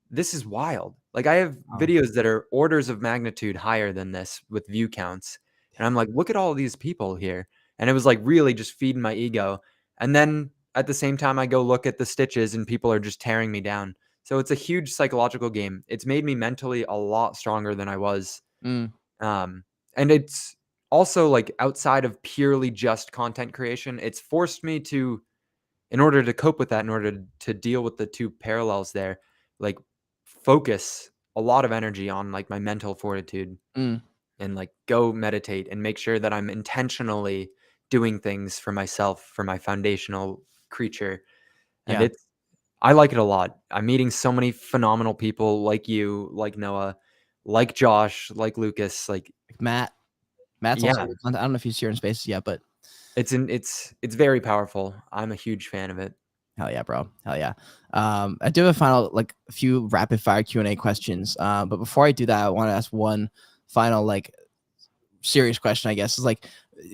this is wild. Like I have Wow. videos that are orders of magnitude higher than this with view counts. And I'm like, look at all these people here. And it was like really just feeding my ego. And then at the same time, I go look at the stitches and people are just tearing me down. So it's a huge psychological game. It's made me mentally a lot stronger than I was. Mm. Um, and it's also like outside of purely just content creation, it's forced me to, in order to cope with that, in order to deal with the two parallels there, like focus a lot of energy on like my mental fortitude Mm. and like go meditate and make sure that I'm intentionally doing things for myself, for my foundational creature. And Yeah. I like it a lot. I'm meeting so many phenomenal people like you, like Noah, like Josh, like Lucas, like Like Matt's also yeah, good content. I don't know if he's here in Spaces yet, but it's very powerful. I'm a huge fan of it. hell yeah, bro. Hell yeah. I do have a final, like a few rapid fire Q&A questions. But before I do that, I want to ask one final, like serious question, I guess. Is like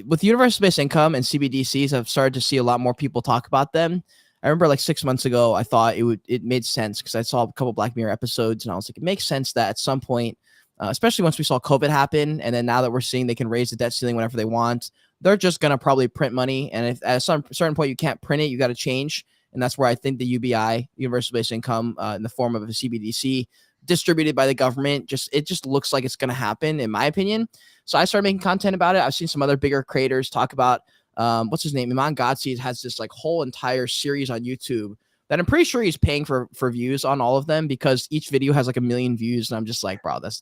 with universal-based income and CBDCs, I've started to see a lot more people talk about them. I remember like 6 months ago, I thought it made sense because I saw a couple Black Mirror episodes and I was like, it makes sense that at some point, especially once we saw COVID happen, and then now that we're seeing they can raise the debt ceiling whenever they want, they're just gonna probably print money. And if at some certain point you can't print it, you got to change. And that's where I think the UBI, universal basic income, in the form of a CBDC distributed by the government, it just looks like it's going to happen, in my opinion. So I started making content about it. I've seen some other bigger creators talk about what's his name, Iman Gadzhi has this like whole entire series on YouTube that I'm pretty sure he's paying for views on all of them, because each video has like 1 million views, and I'm just like, bro, that's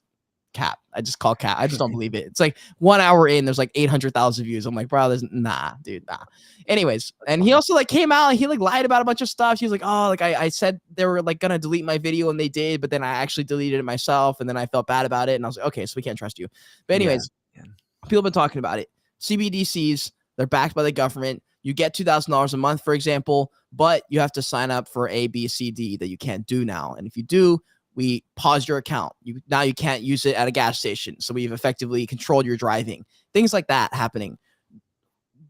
cap. I just call cap. I just don't believe it. It's like 1 hour in, there's like 800,000 views. I'm like, bro, there's nah, dude, nah. Anyways, and he also like came out and he like lied about a bunch of stuff. He was like, oh, like I said they were like gonna delete my video and they did, but then I actually deleted it myself, and then I felt bad about it, and I was like, okay, so we can't trust you. But Yeah. anyways, people have been talking about it. CBDCs, they're backed by the government. You get $2,000 a month, for example, but you have to sign up for A, B, C, D that you can't do now. And if you do, we pause your account. Now you can't use it at a gas station. So we've effectively controlled your driving. Things like that happening.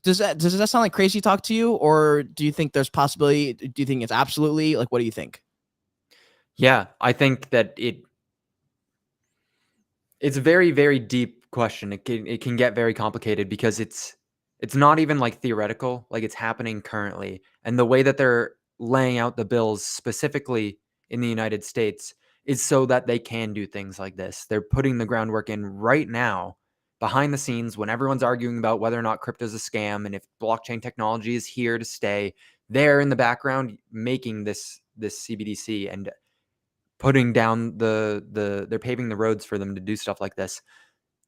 Does that sound like crazy talk to you, or do you think there's possibility? Do you think it's absolutely, like, what do you think? Yeah, I think that it's a very, very deep question. It can get very complicated because it's not even like theoretical, like it's happening currently. And the way that they're laying out the bills specifically in the United States is so that they can do things like this. They're putting the groundwork in right now behind the scenes when everyone's arguing about whether or not crypto is a scam and if blockchain technology is here to stay. They're in the background making this CBDC and putting down they're paving the roads for them to do stuff like this,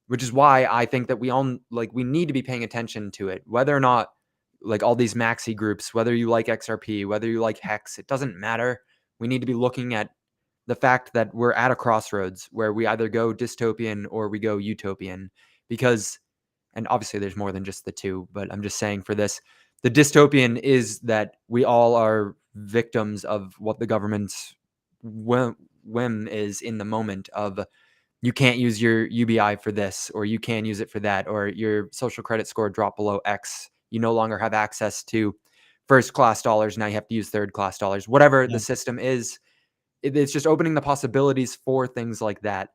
which is why I think that we all like we need to be paying attention to it, whether or not like all these maxi groups, whether you like XRP, whether you like Hex, it doesn't matter. We need to be looking at the fact that we're at a crossroads where we either go dystopian or we go utopian, because, and obviously there's more than just the two, but I'm just saying for this, the dystopian is that we all are victims of what the government's whim is in the moment of, you can't use your UBI for this, or you can use it for that, or your social credit score dropped below X. You no longer have access to first class dollars. Now you have to use third class dollars. Whatever Yeah. the system is, it's just opening the possibilities for things like that.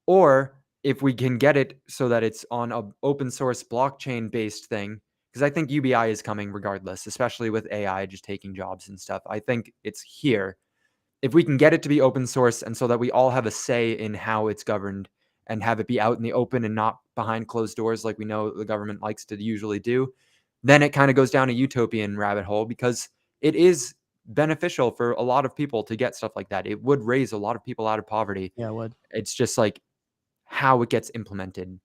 Or if we can get it so that it's on an open source blockchain based thing, because I think UBI is coming regardless, especially with AI just taking jobs and stuff. I think it's here. If we can get it to be open source and so that we all have a say in how it's governed and have it be out in the open and not behind closed doors like we know the government likes to usually do, then it kind of goes down a utopian rabbit hole, because it is beneficial for a lot of people to get stuff like that. It would raise a lot of people out of poverty. Yeah, it would. It's just like how it gets implemented.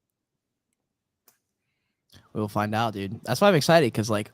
We'll find out, dude. That's why I'm excited, because like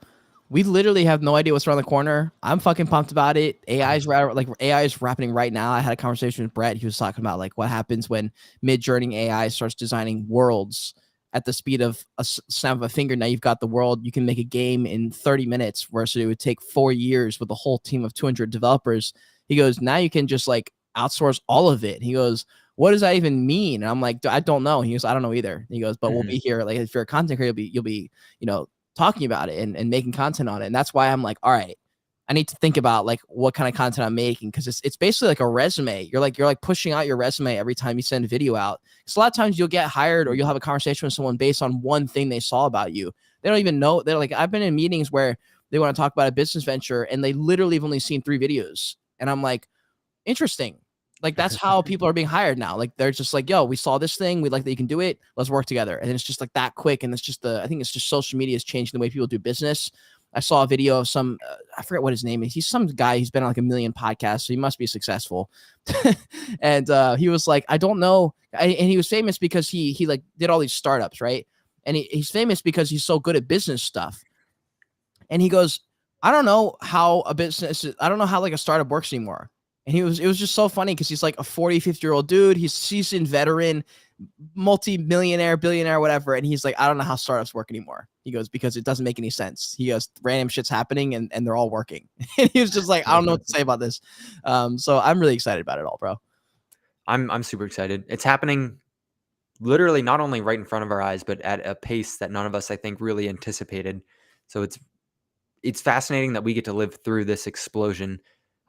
We literally have no idea what's around the corner. I'm fucking pumped about it. AI is happening right now. I had a conversation with Brett. He was talking about like what happens when mid-journey AI starts designing worlds at the speed of a snap of a finger. Now you've got the world. You can make a game in 30 minutes, whereas it would take 4 years with a whole team of 200 developers. He goes, now you can just like outsource all of it. He goes, what does that even mean? And I'm like, I don't know. He goes, I don't know either. He goes, but we'll be here. Like if you're a content creator, you'll be, talking about it and making content on it. And that's why I'm like, all right, I need to think about like what kind of content I'm making, because it's basically like a resume. You're like pushing out your resume every time you send a video out. Because a lot of times you'll get hired or you'll have a conversation with someone based on one thing they saw about you. They don't even know. They're like, I've been in meetings where they want to talk about a business venture and they literally have only seen 3 videos. And I'm like, interesting. Like that's how people are being hired now. Like they're just like, yo, we saw this thing. We like that you can do it. Let's work together. And it's just like that quick. And it's just I think it's just social media is changing the way people do business. I saw a video of some, I forget what his name is. He's some guy. He's been on like 1 million podcasts. So he must be successful. And he was like, I don't know. And he was famous because he like did all these startups. Right. And he's famous because he's so good at business stuff. And he goes, I don't know how like a startup works anymore. And it was just so funny because he's like a 40, 50-year-old dude. He's seasoned veteran, multi-millionaire, billionaire, whatever. And he's like, I don't know how startups work anymore. He goes, because it doesn't make any sense. He goes, random shit's happening and they're all working. And he was just like, I don't know what to say about this. So I'm really excited about it all, bro. I'm super excited. It's happening literally not only right in front of our eyes, but at a pace that none of us, I think, really anticipated. So it's fascinating that we get to live through this explosion.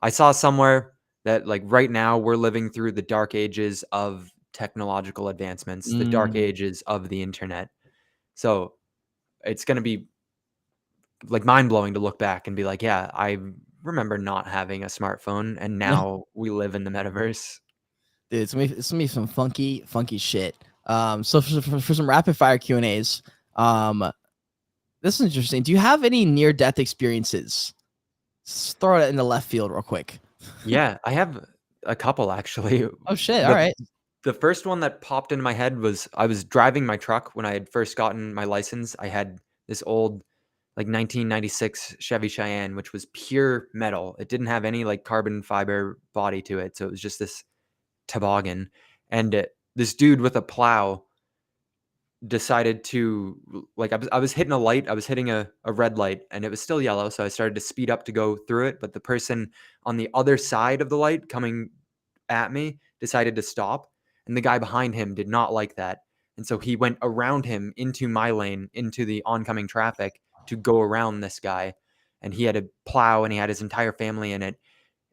I saw somewhere that like right now we're living through the dark ages of technological advancements, the dark ages of the internet. So it's going to be like mind blowing to look back and be like, yeah, I remember not having a smartphone and now we live in the metaverse. Dude, it's gonna be some funky shit. So for some rapid fire Q&As, this is interesting. Do you have any near death experiences? Just throw it in the left field real quick. Yeah, I have a couple actually. Oh shit! All right. The first one that popped into my head was I was driving my truck when I had first gotten my license. I had this old like 1996 Chevy Cheyenne, which was pure metal. It didn't have any like carbon fiber body to it. So it was just this toboggan. And this dude with a plow decided to like, I was hitting a light. I was hitting a red light and it was still yellow. So I started to speed up to go through it. But the person on the other side of the light coming at me decided to stop. And the guy behind him did not like that. And so he went around him into my lane, into the oncoming traffic to go around this guy. And he had a plow and he had his entire family in it,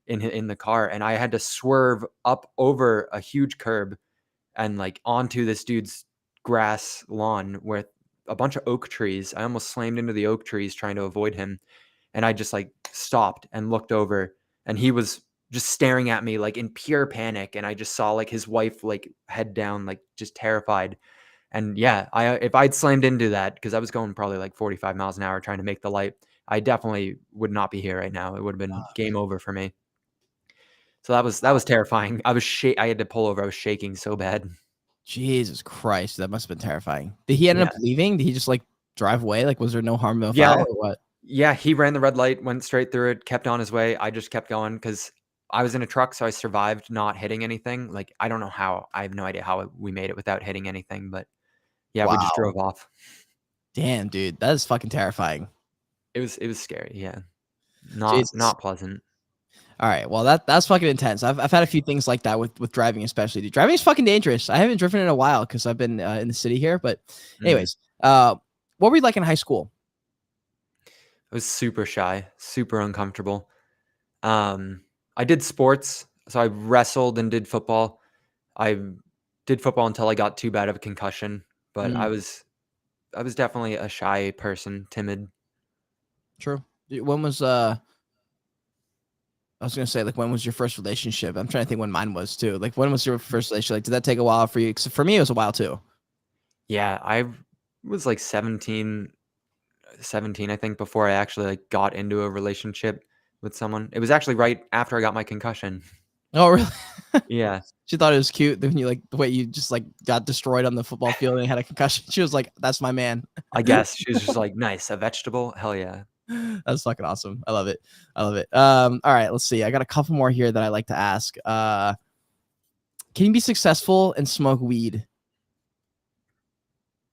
in the car. And I had to swerve up over a huge curb and like onto this dude's grass lawn with a bunch of oak trees. I almost slammed into the oak trees trying to avoid him. And I just like stopped and looked over and he was just staring at me like in pure panic. And I just saw like his wife, like head down, like just terrified. And yeah, if I'd slammed into that, because I was going probably like 45 miles an hour trying to make the light, I definitely would not be here right now. It would have been game over for me. So that was terrifying. I had to pull over. I was shaking so bad. Jesus Christ, that must have been terrifying. Did he end up leaving? Did he just like drive away? Like, was there no harm, no foul, or what? Yeah, he ran the red light, went straight through it, kept on his way. I just kept going because I was in a truck, so I survived not hitting anything. Like, I don't know how. I have no idea how we made it without hitting anything, but yeah, we just drove off. Damn, dude, that is fucking terrifying. It was scary. Yeah, not pleasant. All right, well that's fucking intense. I've had a few things like that with driving, especially. Dude, driving is fucking dangerous. I haven't driven in a while because I've been in the city here. But anyways, what were you like in high school? I was super shy, super uncomfortable. I did sports, so I wrestled and did football. I did football until I got too bad of a concussion, but I was definitely a shy person, timid. True. When was I was gonna say, like, when was your first relationship? I'm trying to think when mine was too. Like, when was your first relationship? Like, did that take a while for you? 'Cause for me, it was a while too. Yeah, I was like 17, I think, before I actually like got into a relationship with someone. It was actually right after I got my concussion. Oh, really? Yeah. She thought it was cute when you like the way you just like got destroyed on the football field and had a concussion. She was like, "That's my man." I guess she was just like, nice, a vegetable, hell yeah. That's fucking awesome. I love it. I love it. All right, let's see. I got a couple more here that I like to ask. Can you be successful and smoke weed?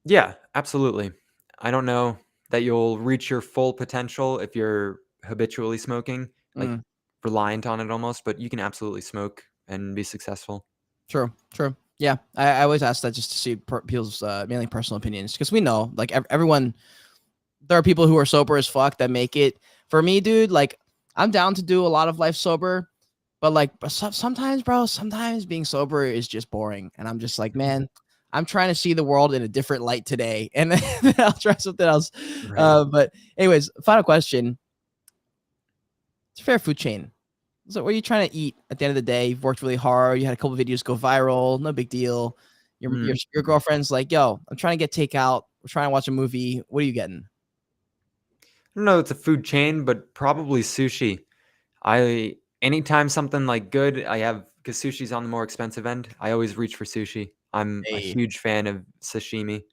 Yeah, absolutely. I don't know that you'll reach your full potential if you're habitually smoking, like Mm, reliant on it almost, but you can absolutely smoke and be successful. true. True. Yeah, I always ask that just to see people's mainly personal opinions because we know like everyone. There are people who are sober as fuck that make it. For me, dude, like I'm down to do a lot of life sober, but like sometimes, bro, sometimes being sober is just boring, and I'm just like, man, I'm trying to see the world in a different light today, and then I'll try something else. Right. But anyways, final question: it's a fair food chain. So, what are you trying to eat at the end of the day? You've worked really hard. You had a couple videos go viral. No big deal. Your girlfriend's like, yo, I'm trying to get takeout. We're trying to watch a movie. What are you getting? I don't know, it's a food chain, but probably sushi. Anytime something like good, I have because sushi's on the more expensive end. I always reach for sushi. I'm a Hey, huge fan of sashimi.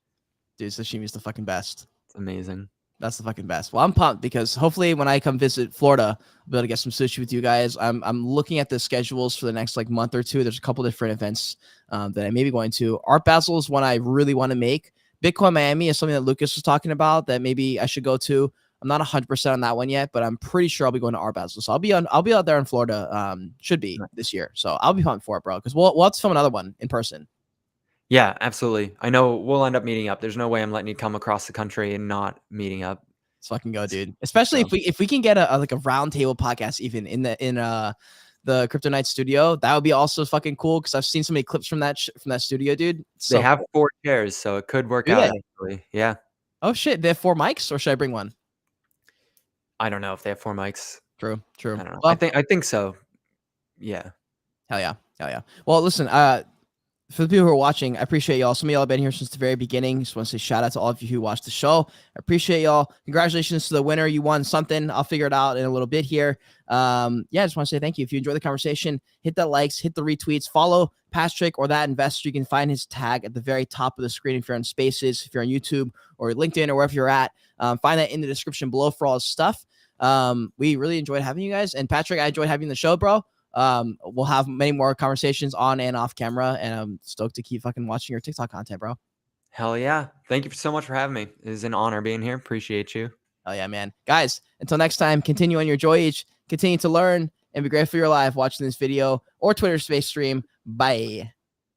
dude, sashimi's the fucking best. It's amazing. That's the fucking best. Well, I'm pumped because hopefully when I come visit Florida, I'll be able to get some sushi with you guys. I'm looking at the schedules for the next like month or two. There's a couple different events that I may be going to. Art Basel is one I really want to make. Bitcoin Miami is something that Lucas was talking about that maybe I should go to. I'm not 100% on that one yet, but I'm pretty sure I'll be going to Art Basel. So I'll be out there in Florida. Should be this year. So I'll be pumped for it, bro. Because we'll have to film another one in person. Yeah, absolutely. I know we'll end up meeting up. There's no way I'm letting you come across the country and not meeting up. Let's fucking go, dude. Especially So if we can get a like a round table podcast even in the Crypto Night studio. That would be also fucking cool because I've seen so many clips from that studio, dude. they So have 4 chairs, so it could work do out they? actually. Yeah. Oh shit, they have 4 mics, or should I bring one? I don't know if they have 4 mics. True, true. I don't know. Well, I think so. Yeah. hell yeah, hell yeah. Well, listen, for the people who are watching, I appreciate y'all. Some of y'all have been here since the very beginning. Just want to say shout out to all of you who watched the show. I appreciate y'all. Congratulations to the winner. You won something. I'll figure it out in a little bit here. Yeah, I just want to say thank you. If you enjoy the conversation, hit the likes, hit the retweets, follow Patrick or that investor. You can find his tag at the very top of the screen if you're on Spaces, if you're on YouTube or LinkedIn or wherever you're at. Find that in the description below for all his stuff. We really enjoyed having you guys. And Patrick, I enjoyed having the show, bro. We'll have many more conversations on and off camera, and I'm stoked to keep fucking watching your TikTok content, bro. Hell yeah. Thank you so much for having me. It is an honor being here. Appreciate you. Oh yeah, man. Guys, until next time, continue on your Joyage, continue to learn, and be grateful you're alive watching this video or Twitter space stream. Bye.